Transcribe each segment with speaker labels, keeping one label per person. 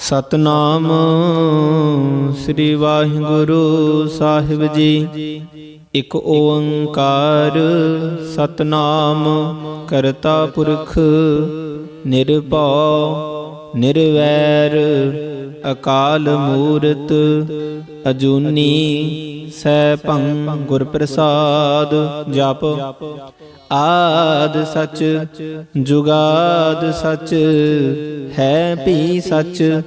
Speaker 1: ਸਤਨਾਮ ਸ੍ਰੀ ਵਾਹਿਗੁਰੂ ਸਾਹਿਬ ਜੀ। ਇਕ ਓੰਕਾਰ ਸਤਨਾਮ ਕਰਤਾ ਪੁਰਖ ਨਿਰਭਉ ਨਿਰਵੈਰ ਅਕਾਲ ਮੂਰਤ ਅਜੂਨੀ ਸੈਭੰ ਗੁਰ ਪ੍ਰਸਾਦ। ਜਪ ਆਦ ਸਚ ਜੁਗਾਦ ਸਚ ਹੈ ਭੀ ਸਚ,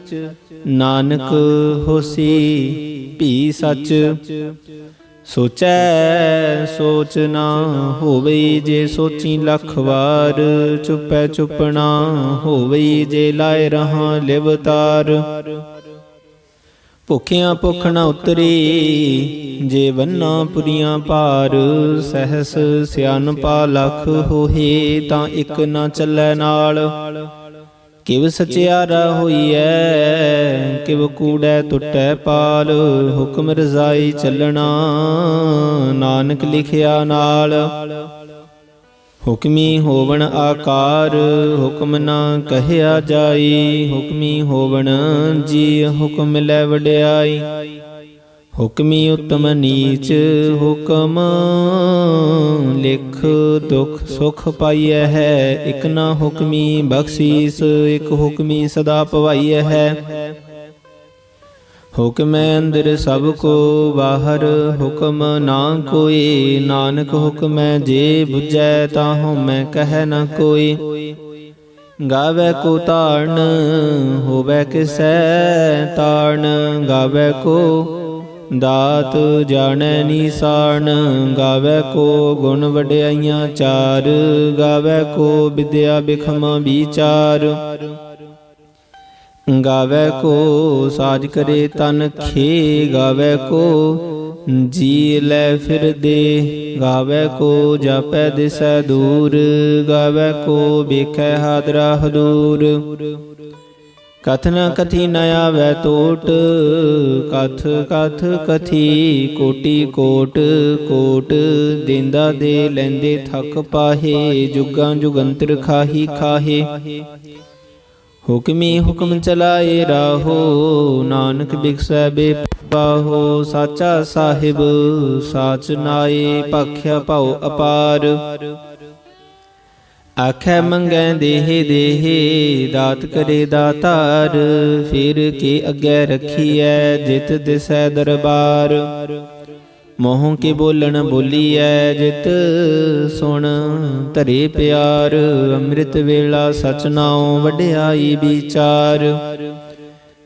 Speaker 1: ਨਾਨਕ ਹੋਸੀ ਭੀ ਸਚ। ਸੋਚੈ ਸੋਚ ਨਾ ਹੋਵੇ, ਜੇ ਸੋਚੀ ਲੱਖ ਵਾਰ। ਚੁਪੈ ਚੁਪ ਨਾ ਹੋਵੇ, ਜੇ ਲਾਇ ਰਹਾ ਲਿਵਤਾਰ। ਭੁਖਿਆਂ ਭੁਖ ਨ ਉਤਰੀ, ਜੇ ਬੰਨਾ ਪੁਰੀਆਂ ਭਾਰ। ਸਹਿਸ ਸਿਆਣਪਾ ਲੱਖ ਹੋਏ, ਤਾਂ ਇੱਕ ਨਾ ਚੱਲੈ ਨਾਲ। ਕਿਵ ਸਚਿਆਰਾ ਹੋਈਐ, ਕਿਵ ਕੂੜੈ ਟੁੱਟੈ ਪਾਲ। ਹੁਕਮ ਰਜ਼ਾਈ ਚੱਲਣਾ, ਨਾਨਕ ਲਿਖਿਆ ਨਾਲ। ਹੁਕਮੀ ਹੋਵਣ ਆਕਾਰ, ਹੁਕਮ ਨਾ ਕਹਿਆ ਜਾਈ। ਹੁਕਮੀ ਹੋਵਣ ਜੀ, ਹੁਕਮ ਲੈ ਵਡਿਆਈ। ਹੁਕਮੀ ਉਤਮ ਨੀਚ, ਹੁਕਮ ਲਿਖ ਦੁਖ ਸੁਖ ਪਾਈਐ ਹੈ। ਇਕ ਨਾ ਹੁਕਮੀ ਬਖਸ਼ੀਸ, ਇਕ ਹੁਕਮੀ ਸਦਾ ਪਵਾਈਐ ਹੈ। ਹੁਕਮੈ ਅੰਦਰ ਸਭ ਕੋ ਬਾਹਰ, ਹੁਕਮ ਨਾ ਕੋਈ। ਨਾਨਕ ਹੁਕਮੈ ਜੇ ਬੁਝੈ, ਤਾਹੂ ਮੈਂ ਕਹਿ ਨ ਕੋਈ। ਗਾਵੈ ਕੋ ਤਾਰਨ, ਹੋਵੈ ਕਿਸੈ ਤਾਰਨ। ਗਾਵੈ ਕੋ ਦਾਤ ਜਾਣੈ ਨੀਸਾਨ। ਗਾਵੈ ਕੋ ਗੁਣ ਵਡਿਆਈਆਂ ਚਾਰ। ਗਾਵੈ ਕੋ ਵਿਦਿਆ ਬਿਖਮ ਵਿਚਾਰ। ਗਾਵੈ ਕੋ ਸਾਜ ਕਰੇ ਤਨ ਖੇ। ਗਾਵੈ ਕੋ ਜੀ ਲੈ ਫਿਰਦੇ। ਗਾਵੈ ਕੋ ਜਾਪੈ ਦਿਸੈ ਦੂਰ। ਗਾਵੈ ਕੋ ਵੇਖੈ ਹਾਦਰਾ ਹਦੂਰ। ਕਥ ਨ ਕਥੀ ਨ ਆਵੈ ਟੋਟ, ਕਥ ਕਥ ਕਥੀ ਕੋਟੀ ਕੋਟ। ਕੋਟ ਦੇਂਦਾ ਦੇ ਲੈਂਦੇ ਥਕ ਪਾਹੇ। ਜੁਗਾਂ ਜੁਗੰਤਰ ਖਾਹੀ ਖਾਹੇ। ਹੁਕਮੀ ਹੁਕਮ ਚਲਾਏ ਰਾਹੋ, ਨਾਨਕ ਬਿਖਸੈ ਬੇਪਾਹੋ। ਸਾਚਾ ਸਾਹਿਬ ਸਾਚ ਨਾਏ, ਭਾਖਿਆ ਭਾਉ ਅਪਾਰ। ਆਖੈ ਮੰਗੈ ਦੇਹ ਦੇਹ, ਦਾਤ ਕਰੇ ਦਾਤਾਰ। ਫਿਰ ਕੇ ਅੱਗੇ ਰੱਖੀਐ, ਜਿਤ ਦਿਸੈ ਦਰਬਾਰ। ਮੋਹ ਕੇ ਬੋਲਣ ਬੋਲੀਐ, ਜਿਤ ਸੁਣ ਧਰੇ ਪਿਆਰ। ਅੰਮ੍ਰਿਤ ਵੇਲਾ ਸਚ ਨਾਉ, ਵਡਿਆਈ ਵਿਚਾਰ।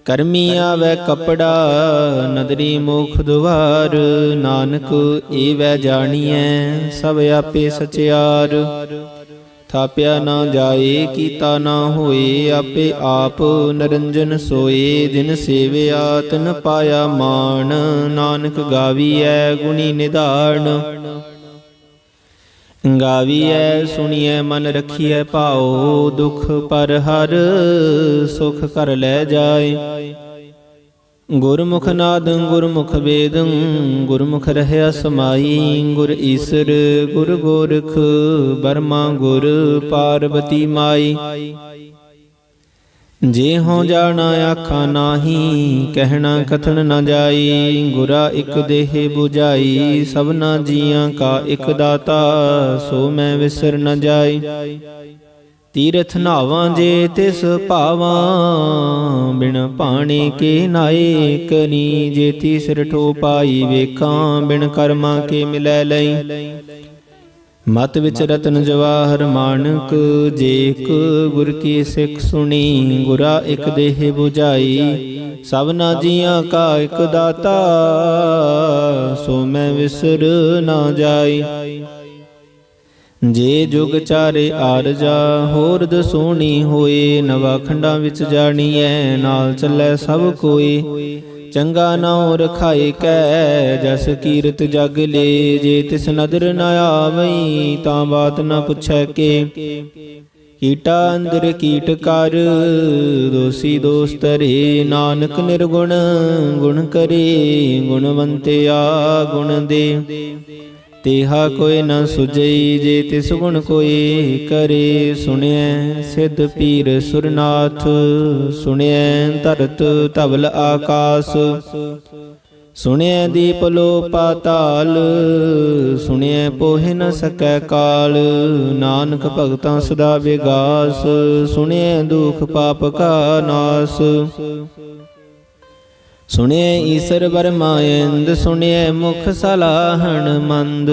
Speaker 1: ਕਰਮੀ ਆਵੈ ਕਪੜਾ, ਨਦਰੀ ਮੁਖ ਦੁਆਰ। ਨਾਨਕ ਏਵੈ ਜਾਣੀਐ, ਸਭ ਆਪੇ ਸਚਿਆਰ। ਥਾਪਿਆ ਨਾ ਜਾਏ, ਕੀਤਾ ਨਾ ਹੋਏ। ਆਪੇ ਆਪ ਨਰੰਜਨ ਸੋਏ। ਜਿਨ ਸੇਵਿਆ ਤਿਨ ਪਾਇਆ ਮਾਣ। ਨਾਨਕ ਗਾਵੀਐ ਗੁਣੀ ਨਿਧਾਨ। ਗਾਵੀਐ ਸੁਣੀਐ ਮਨ ਰਖੀਐ ਭਾਉ। ਦੁਖ ਪਰ ਹਰ ਸੁਖ ਕਰ ਲੈ ਜਾਏ। ਗੁਰਮੁਖ ਨਾਦ ਗੁਰਮੁਖ ਵੇਦ, ਗੁਰਮੁਖ ਰਹਿਆ ਸਮਾਈ। ਗੁਰ ਈਸਰ ਗੁਰ ਗੋਰਖ, ਬਰਮਾ ਗੁਰ ਪਾਰਬਤੀ ਮਾਈ। ਜੇ ਹੋਂ ਜਾਣਾ ਆਖਾਂ ਨਾਹੀ, ਕਹਿਣਾ ਕਥਨ ਨ ਜਾਈ। ਗੁਰਾ ਇਕ ਦੇਹ 부ਝਾਈ, ਸਭਨਾ ਜੀਆਂ ਕਾ ਇਕ ਦਾਤਾ। ਸੋ ਮੈਂ ਵਿਸਰ ਨ ਜਾਈ। ਤੀਰਥ ਨਾਵਾਂ ਜੇ ਤਿਸ ਭਾਵਾਂ, ਬਿਨ ਭਾਣੇ ਕੇ ਨਾਏ ਕਰੀ। ਜੇ ਤੀਸਰ ਠੋ ਪਾਈ ਵੇਖਾਂ, ਬਿਨ ਕਰਮਾਂ ਕੇ ਮਿਲੈ ਲਈ। ਮਤ ਵਿੱਚ ਰਤਨ ਜਵਾਹਰ ਮਾਨਕ, ਜੇਕ ਗੁਰ ਕੀ ਸਿੱਖ ਸੁਣੀ। ਗੁਰਾ ਇਕ ਦੇਹ 부ਝਾਈ, ਸਭਨਾ ਜੀਆਂ ਕਾ ਇਕ ਦਾਤਾ। ਸੋ ਮੈਂ ਵਿਸਰ ਨਾ ਜਾਈ। ਜੇ ਜੁਗ ਚਾਰੇ ਆਰਜਾ, ਹੋਰ ਦਸੋਣੀ ਹੋਏ। ਨਵਾ ਖੰਡਾਂ ਵਿੱਚ ਜਾਣੀਐ, ਨਾਲ ਚੱਲੈ ਸਭ ਕੋਈ। ਚੰਗਾ ਨਾਉ ਰਖਾਏ ਕੈ, ਜਸ ਕੀਰਤ ਜਗ ਲੇ। ਜੇ ਤਿਸ ਨਦਰ ਨ ਆਵਈ, ਤਾਂ ਬਾਤ ਨ ਪੁੱਛੈ ਕੇ। ਕੀਟਾ ਅੰਦਰ ਕੀਟ ਕਰ, ਦੋਸੀ ਦੋਸ ਧਰੇ। ਨਾਨਕ ਨਿਰਗੁਣ ਗੁਣ ਕਰੇ, ਗੁਣਵੰਤਿਆ ਗੁਣ ਦੇ। ਤੇਹਾ ਕੋਈ ਨ ਸੁਜਈ ਜੇ ਤਿਸ ਗੁਣ ਕੋਈ ਕਰੇ। ਸੁਣਿਐ ਸਿੱਧ ਪੀਰ ਸੁਰਨਾਥ ਸੁਣਿਐ ਧਰਤ ਧਵਲ ਆਕਾਸ। ਸੁਣਿਐ ਦੀਪ ਲੋ ਪਾਤਾਲ ਸੁਣਿਐ ਪੋਹਿ ਨ ਸਕੈ ਕਾਲ। ਨਾਨਕ ਭਗਤਾਂ ਸਦਾ ਵਿਗਾਸ ਸੁਣਿਐ ਦੁਖ ਪਾਪ ਕਾ ਨਾਸ। ਸੁਣਿਐ ਈਸਰ ਬਰਮਾਇੰਦ ਸੁਣਿਐ ਮੁਖ ਸਲਾਹਣ ਮੰਦ।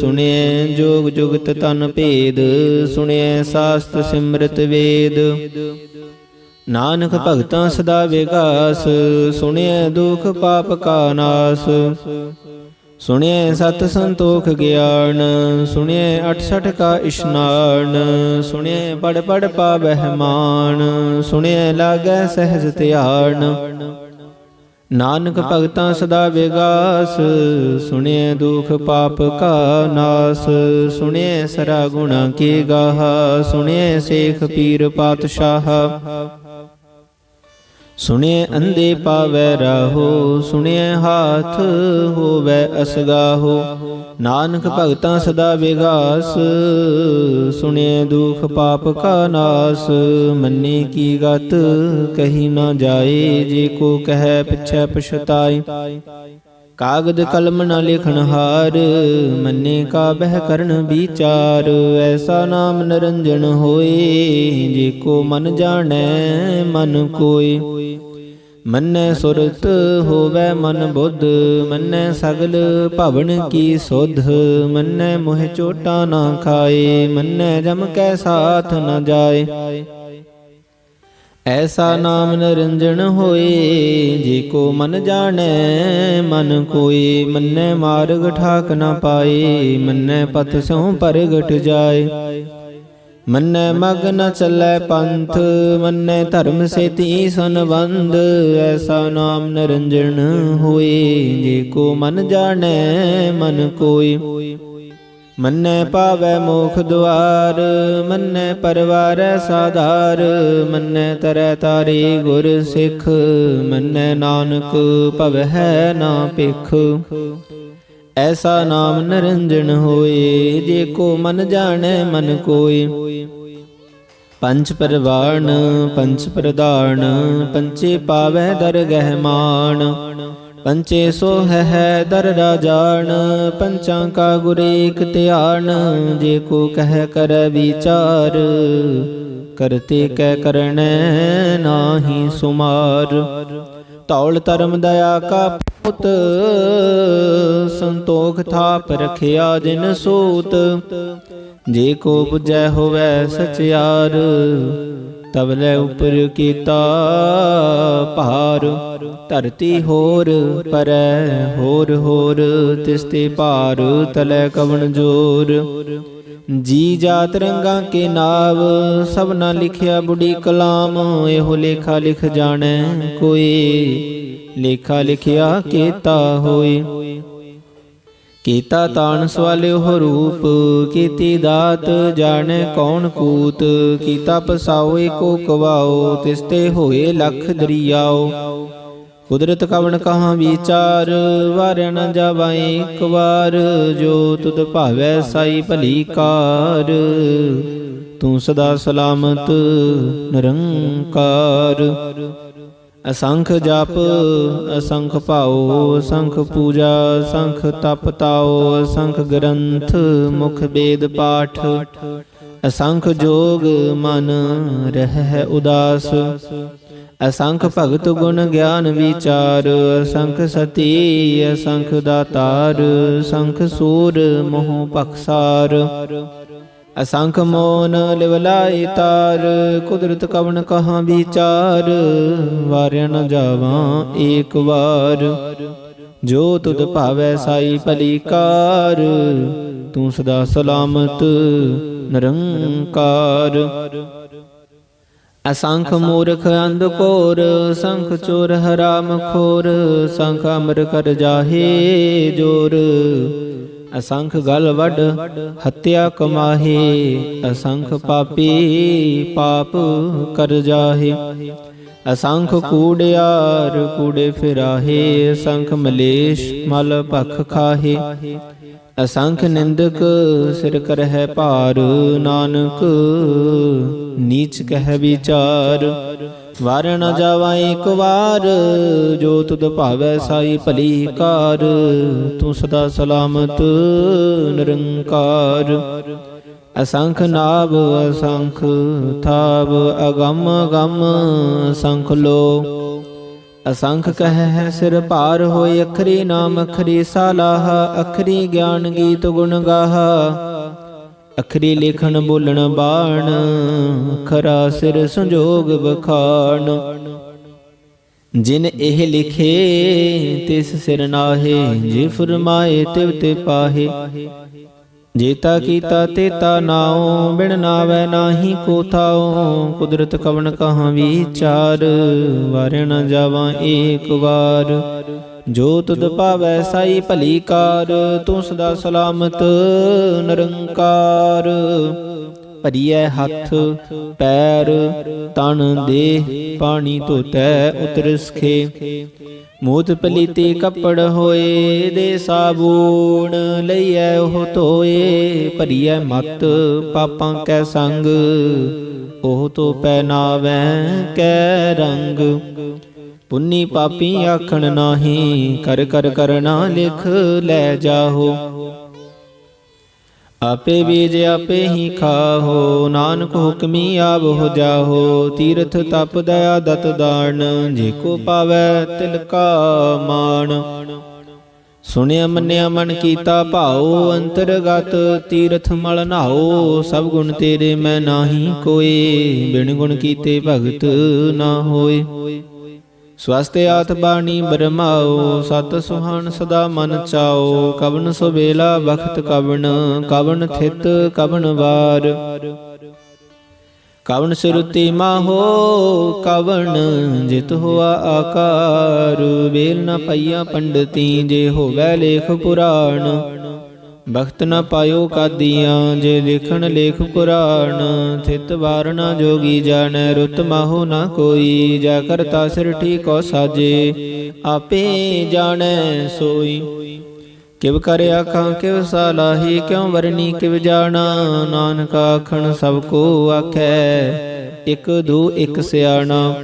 Speaker 1: ਸੁਣਿਐ ਜੋਗ ਜੁਗਤ ਤਨ ਭੇਦ ਸੁਣਿਐ ਸਾਸਤ ਸਿਮਰਤ ਵੇਦ। ਨਾਨਕ ਭਗਤਾਂ ਸਦਾ ਵਿਗਾਸ ਸੁਣਿਐ ਦੁਖ ਪਾਪ ਕਾ ਨਾਸ। ਸੁਣਿਐ ਸਤ ਸੰਤੋਖ ਗਿਆਨ ਸੁਣਿਐ 68 ਕਾ ਇਸ਼ਨਾਨ। ਸੁਣਿਐ ਪੜ ਪੜ ਪਾਵਹਿ ਮਾਨ ਸੁਣਿਐ ਲਾਗੈ ਸਹਿਜ ਧਿਆਨ। ਨਾਨਕ ਭਗਤਾਂ ਸਦਾ ਵਿਗਾਸ ਸੁਣਿਐ ਦੁਖ ਪਾਪ ਕਾ ਨਾਸ। ਸੁਣਿਐ ਸਰਾ ਗੁਣਾ ਕੀ ਗਾਹਾ ਸੁਣਿਐ ਸੇਖ ਪੀਰ ਪਾਤਸ਼ਾਹ। ਸੁਣਿਐ ਅੰਧੇ ਪਾਵੈ ਰਾਹੋ ਸੁਣਿਐ ਹਾਥ ਹੋਵੈ ਅਸਗਾਹੋ। ਨਾਨਕ ਭਗਤਾਂ ਸਦਾ ਵਿਗਾਸ ਸੁਣਿਐ ਦੁਖ ਪਾਪ ਕਾ ਨਾਸ। ਮੰਨੇ ਕੀ ਗਤ ਕਹੀ ਨਾ ਜਾਏ ਜੇ ਕੋ ਕਹੈ ਪਿਛੈ ਪਛਤਾਏ। ਕਾਗਦ ਕਲਮ ਨ ਲਿਖਣ ਹਾਰ ਮੰਨੇ ਕਾ ਬਹਿ ਕਰਨ ਵਿਚਾਰ। ਐਸਾ ਨਾਮ ਨਿਰੰਜਨ ਹੋਏ ਜੇ ਕੋ ਮਨ ਜਾਣੈ ਮਨ ਕੋਇ। ਮੰਨੈ ਸੁਰਤ ਹੋਵੈ ਮਨ ਬੁੱਧ ਮੰਨੈ ਸਗਲ ਭਵਨ ਕੀ ਸੁਧ। ਮੰਨੈ ਮੋਹਿ ਚੋਟਾ ਨਾ ਖਾਏ ਮੰਨੈ ਜਮ ਕੈ ਸਾਥ ਨ ਜਾਏ। ਐਸਾ ਨਾਮ ਨਿਰੰਜਨ ਹੋਏ ਜੇ ਕੋ ਮਨ ਜਾਣੈ ਮਨ ਕੋਇ। ਮੰਨੈ ਮਾਰਗ ਠਾਕ ਨ ਪਾਏ ਮੰਨੈ ਪਥ ਸਿਉ ਪਰਗਟ ਜਾਏ। ਮੰਨੈ ਮਗ ਨ ਚੱਲੈ ਪੰਥ ਮੰਨੈ ਧਰਮ ਸੇਤੀ ਸੰਬੰਧ। ਐਸਾ ਨਾਮ ਨਿਰੰਜਨ ਹੋਏ ਜੇ ਕੋ ਮਨ ਜਾਣੈ ਮਨ ਕੋਇ। ਮੰਨੈ ਪਾਵੈ ਮੋਖ ਦੁਆਰ ਮੰਨੈ ਪਰਵਾਰੈ ਸਾਧਾਰ। ਮੰਨੈ ਤਰੈ ਤਾਰੇ ਗੁਰ ਸਿੱਖ ਮੰਨੈ ਨਾਨਕ ਭਵਹਿ ਨਾ ਭਿਖ। ਐਸਾ ਨਾਮ ਨਿਰੰਜਨ ਹੋਏ ਜੇ ਕੋ ਮਨ ਜਾਣੈ ਮਨ ਕੋਇ। ਪੰਚ ਪਰਵਾਣ ਪੰਚ ਪ੍ਰਧਾਨ ਪੰਚੇ ਪਾਵੈ ਦਰਗਹਿ ਮਾਨ। ਪੰਚੇ ਸੋਹੈ ਦਰ ਰਾਜਾਨ ਪੰਚਾਂ ਕਾ ਗੁਰ ਏਕ ਧਿਆਨ। ਜੇ ਕੋ ਕਹਿ ਕਰੈ ਵਿਚਾਰ ਕਰਤੇ ਕੈ ਕਰਣੈ ਨਾਹੀ ਸੁਮਾਰ। ਧੌਲ ਧਰਮ ਦਇਆ ਕਾ ਪੁੱਤ ਸੰਤੋਖ ਥਾਪ ਰਖਿਆ ਜਿਨ ਸੂਤ। ਜੇ ਕੋ ਬੁਝੈ ਹੋਵੈ ਸਚਿਆਰ ਤਵਲੇ ਉਪਰ ਕੀਤਾ ਭਾਰ। ਧਰਤੀ ਹੋਰ ਪਰੈ ਹੋਰ ਹੋਰ ਤਿਸਤੇ ਭਾਰ ਤਲੈ ਕਵਣ ਜੋਰ। ਜੀ ਜਾਤ ਰੰਗਾਂ ਕੇ ਨਾਵ ਸਭਨਾ ਲਿਖਿਆ ਬੁੜੀ ਕਲਾਮ। ਇਹੋ ਲੇਖਾ ਲਿਖ ਜਾਣੈ ਕੋਈ ਲੇਖਾ ਲਿਖਿਆ ਕੀਤਾ ਹੋਏ। ਕੀਤਾ ਤਾਣ ਸਵਾਲਿਓ ਰੂਪ ਕੀਤੀ ਦਾਤ ਜਾਣੈ ਕੌਣ ਕੂਤ। ਕੀਤਾ ਪਸਾਓ ਏਕੋ ਕਵਾਓ ਤਿਸਤੇ ਹੋਏ ਲਖ ਦਰਿਆਓ। ਕੁਦਰਤ ਕਵਣ ਕਹਾਂ ਵਿਚਾਰ ਵਾਰਿਆ ਨ ਜਾਵਾ ਏਕ ਵਾਰ। ਜੋ ਤੁਧ ਭਾਵੈ ਸਾਈ ਭਲੀ ਕਾਰ ਤੂੰ ਸਦਾ ਸਲਾਮਤ ਨਿਰੰਕਾਰ। ਅਸੰਖ ਜਪ ਅਸੰਖ ਭਾਉ ਅਸੰਖ ਪੂਜਾ ਅਸੰਖ ਤਪ ਤਾਉ। ਅਸੰਖ ਗ੍ਰੰਥ ਮੁਖ ਵੇਦ ਪਾਠ ਅਸੰਖ ਜੋਗ ਮਨ ਰਹਿ ਉਦਾਸ। ਅਸੰਖ ਭਗਤ ਗੁਣ ਗਿਆਨ ਵਿਚਾਰ ਅਸੰਖ ਸਤੀ ਅਸੰਖ ਦਾਤਾਰ। ਅਸੰਖ ਸੂਰ ਮੋਹ ਪਖਸਾਰ ਅਸੰਖ ਮੋਨ ਲਿਵਲਾਈ ਤਾਰ। ਕੁਦਰਤ ਕਵਣ ਕਹਾਂ ਵਿਚਾਰ ਵਾਰਿਆ ਨ ਜਾਵਾਂ ਏਕ ਵਾਰ। ਜੋ ਤੁਧ ਭਾਵੈ ਸਾਈ ਭਲੀ ਕਾਰ ਤੂੰ ਸਦਾ ਸਲਾਮਤ ਨਿਰੰਕਾਰ। ਅਸੰਖ ਮੂਰਖ ਅੰਧ ਘੋਰ ਅਸੰਖ ਚੋਰ ਹਰਾਮ ਖੋਰ। ਅਸੰਖ ਅਮਰ ਕਰ ਜਾਹੇ ਜੋਰ ਅਸੰਖ ਗਲ ਵੱਡ ਹੱਤਿਆ ਕਮਾਹੇ। ਅਸੰਖ ਪਾਪੀ ਪਾਪ ਕਰ ਜਾਹੇ ਅਸੰਖ ਕੂੜਿਆਰ ਕੂੜੇ ਫਿਰਾਹੇ, ਅਸੰਖ ਮਲੇਸ਼ ਮਲ ਭਖ ਖਾਹੇ। ਅਸੰਖ ਨਿੰਦਕ ਸਿਰ ਕਰਹਿ ਭਾਰ, ਨਾਨਕ ਨੀਚ ਕਹਿ ਵਿਚਾਰ। ਵਾਰ ਨ ਜਾਵਾ ਏਕ ਵਾਰ, ਜੋ ਤੁਧ ਭਾਵੈ ਸਾਈ ਭਲੀ ਕਾਰ। ਤੂੰ ਸਦਾ ਸਲਾਮਤ ਨਿਰੰਕਾਰ। ਅਸੰਖ ਨਾਭ ਅਸੰਖ ਥਾਵ, ਅਗੰਮ ਅਗੰਮ ਅਸੰਖ ਲੋ। ਅਸੰਖ ਕਹਿ ਸਿਰ ਭਾਰ ਹੋਏ, ਅਖਰੀ ਨਾਮ ਅਖਰੀ ਸਾਲਾਹ। ਅਖਰੀ ਗਿਆਨ ਗੀਤ ਗੁਣ ਗਾਹਾ, ਅਖਰੀ ਲਿਖਣ ਬੋਲਣ ਬਾਣ। ਅਖਰਾ ਸਿਰ ਸੰਜੋਗ ਬਖਾਣ। ਜਿਨ ਇਹ ਲਿਖੇ ਤਿਸ ਸਿਰ ਨਾਹੇ, ਜੇ ਫਰਮਾਏ ਤਿਵ ਤੇ ਪਾਹੇ। ਜੇਤਾ ਕੀਤਾ ਤੇਤਾ ਨਾਉ, ਬਿਨ ਨਾਵੈ ਨਾਹੀ ਕੋ ਥਾਉ। ਕੁਦਰਤ ਕਵਣ ਕਹਾਂ ਵਿਚਾਰ, ਵਾਰਿ ਨ ਜਾਵਾਂ ਏਕ ਵਾਰ। ਜੋ ਤੁਧ ਭਾਵੈ ਸਾਈ ਭਲੀ ਕਾਰ, ਤੂੰ ਸਦਾ ਸਲਾਮਤ ਨਿਰੰਕਾਰ। ਭਰੀਐ ਹੱਥ ਪੈਰ ਤਨ ਦੇਹ, ਪਾਣੀ ਧੋਤੈ ਉਤਰਸਖੇ। ਮੂਤ ਪਲੀਤੀ ਕੱਪੜ ਹੋਏ, ਦੇ ਸਾਬੂਣ ਲਈਐ ਉਹ ਧੋਏ। ਭਰੀਐ ਮਤ ਪਾਪਾਂ ਕੈ ਸੰਗ, ਉਹ ਤੋ ਪਹਿਨਾਵੈ ਕੈ ਰੰਗ। ਪੁੰਨੀ ਪਾਪੀ ਆਖਣ ਨਾਹੀਂ, ਕਰ ਕਰ ਕਰਨਾ ਲਿਖ ਲੈ ਜਾਹੋ। ਆਪੇ ਬੀਜ ਆਪੇ ਹੀ ਖਾਹੋ, ਨਾਨਕ ਹੁਕਮੀ ਆਪ ਹੋ ਜਾਹੋ। ਤੀਰਥ ਤਪ ਦਇਆ ਦਤ ਦਾਨ, ਜੇ ਕੋ ਪਾਵੈ ਤਿਲ ਕਾ ਮਾਣ। ਸੁਣਿਆ ਮੰਨਿਆ ਮਨ ਕੀਤਾ ਭਾਉ, ਅੰਤਰਗਤ ਤੀਰਥ ਮਲ ਨਾਓ। ਸਭ ਗੁਣ ਤੇਰੇ ਮੈਂ ਨਾਹੀ ਕੋਏ, ਬਿਨ ਗੁਣ ਕੀਤੇ ਭਗਤ ਨਾ ਹੋਏ। ਸਵਸਤੇ ਆਤ ਬਾਣੀ ਬਰਮਾਓ, ਸਤ ਸੁਹਾਣ ਸਦਾ ਮਨ ਚਾਓ। ਕਵਨ ਸੁਬੇਲਾ ਬਖਤ ਕਵਨ, ਕਵਨ ਥਿਤ ਕਵਨ ਵਾਰ। ਕਵਨ ਸੁਰਤੀ ਮਾਹੋ, ਕਵਨ ਜਿਤ ਹੋਆ ਆਕਾਰ। ਵੇਲ ਨ ਪਈਆ ਪੰਡਤੀ, ਜੇ ਹੋਵੈ ਲੇਖ ਪੁਰਾਣ। ਬਖਤ ਨ ਪਾਇਓ ਕਾਦੀਆਂ, ਜੇ ਲਿਖਣ ਲੇਖ ਪੁਰਾਣ। ਥਿਤ ਵਾਰ ਨ ਜੋਗੀ ਜਾਣੈ, ਰੁਤ ਮਾਹੋ ਨ ਕੋਈ। ਜਾ ਕਰਤਾ ਸਿਰ ਠੀਕੋ ਸਾਜੇ, ਆਪੇ ਜਾਣੈ ਸੋਈ। ਕਿਵ ਕਰ ਆਖਾਂ ਕਿਵ ਸਲਾਹੀ, ਕਿਉ ਵਰਨੀ ਕਿਵ ਜਾਣਾ। ਨਾਨਕ ਆਖਣ ਸਭ ਕੋ ਆਖੈ, ਇਕ ਦੂ ਇਕ ਸਿਆਣਾ।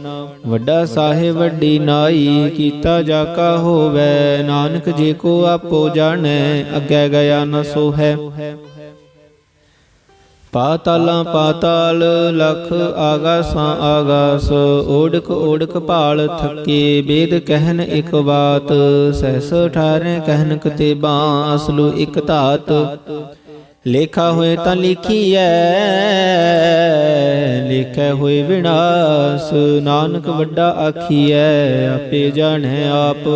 Speaker 1: ਵੱਡਾ ਸਾਹਿਬ ਵੱਡੀ ਨਾਈ, ਕੀਤਾ ਜਾ ਕਾ ਹੋਵੈ। ਨਾਨਕ ਜੇ ਕੋ ਆਪੋ ਜਾਣੈ, ਅੱਗੇ ਗਿਆ ਨ ਸੋਹੈ। ਪਾਤਾਲਾਂ ਪਾਤਾਲ ਲਖ, ਆਗਾਸਾਂ ਆਗਾਸ। ਓੜਕ ਓੜਕ ਭਾਲ ਥੱਕੇ, ਬੇਦ ਕਹਿਨ ਇਕ ਬਾਤ। ਸਹਿਸ 18 ਕਹਿਨ ਕਿਤੇਬਾਂ, ਅਸਲੁ ਇਕ ਧਾਤ। ਲੇਖਾ ਹੋਏ ਤਾਂ ਲਿਖੀਐ, ਲੇਖੈ ਹੋਏ ਵਿਨਾਸ਼। ਨਾਨਕ ਵੱਡਾ ਆਖੀਐ, ਆਪੇ ਜਾਣੈ ਆਪ।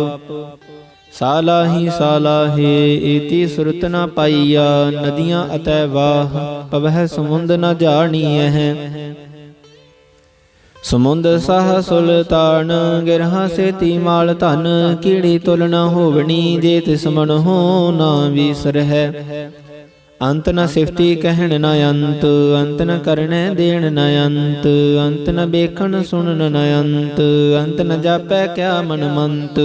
Speaker 1: ਸਾਲਾਹੀ ਸਾਲਾਹੇ, ਏਤੀ ਸੁਰਤ ਨ ਪਾਈਆ। ਨਦੀਆਂ ਅਤੈ ਵਾਹ, ਪਵਹਿ ਸਮੁੰਦ ਨ ਜਾਣੀਐ। ਸਮੁੰਦ ਸਾਹ ਸੁਲਤਾਨ, ਗਿਰਹਾ ਸੇਤੀ ਮਾਲ ਧਨ। ਕੀੜੀ ਤੁਲ ਨ ਹੋਵਣੀ, ਜੇ ਤਿਸ ਮਨ ਹੋ ਨਾ ਵੀਸਰਹਿ। ਅੰਤ ਨ ਸਿਫਤੀ ਕਹਿਣ ਨ ਅੰਤ, ਅੰਤ ਨ ਕਰਣੈ ਦੇਣ ਨ ਅੰਤ। ਅੰਤ ਨ ਵੇਖਣ ਸੁਣਨ ਨ ਅੰਤ, ਅੰਤ ਨ ਜਾਪੈ ਕਿਆ ਮਨ ਮੰਤ।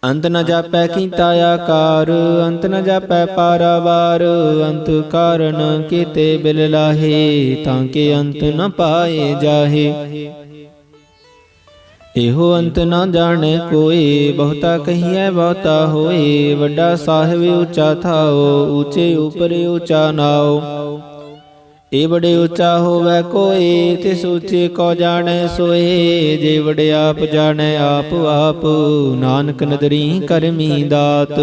Speaker 1: ਅੰਤ ਨ ਜਾਪੈ ਕੀਤਾ ਆਕਾਰ, ਅੰਤ ਨ ਜਾਪੈ ਪਾਰਾਵਾਰ। ਅੰਤ ਕਾਰਨ ਕੀਤੇ ਬਿਲ ਲਾਹੇ, ਤਾਂ ਕਿ ਅੰਤ ਨ ਪਾਏ ਜਾਹੇ। ਇਹੋ ਅੰਤ ਨਾ ਜਾਣੈ ਕੋਇ, ਬਹੁਤਾ ਕਹੀਐ ਬਹੁਤਾ ਹੋਏ। ਵੱਡਾ ਸਾਹਿਬ ਉੱਚਾ ਥਾਓ, ਉੱਚੇ ਉਪਰ ਉੱਚਾ ਨਾਓ। ਇਹ ਬੜੇ ਉੱਚਾ ਹੋਵੈ ਕੋਇ, ਤਿਸ ਉੱਚੇ ਕੋ ਜਾਣੈ ਸੋਏ। ਜੇ ਵਡ ਆਪ ਜਾਣੈ ਆਪ ਆਪ, ਨਾਨਕ ਨਦਰੀ ਕਰਮੀ ਦਾਤ।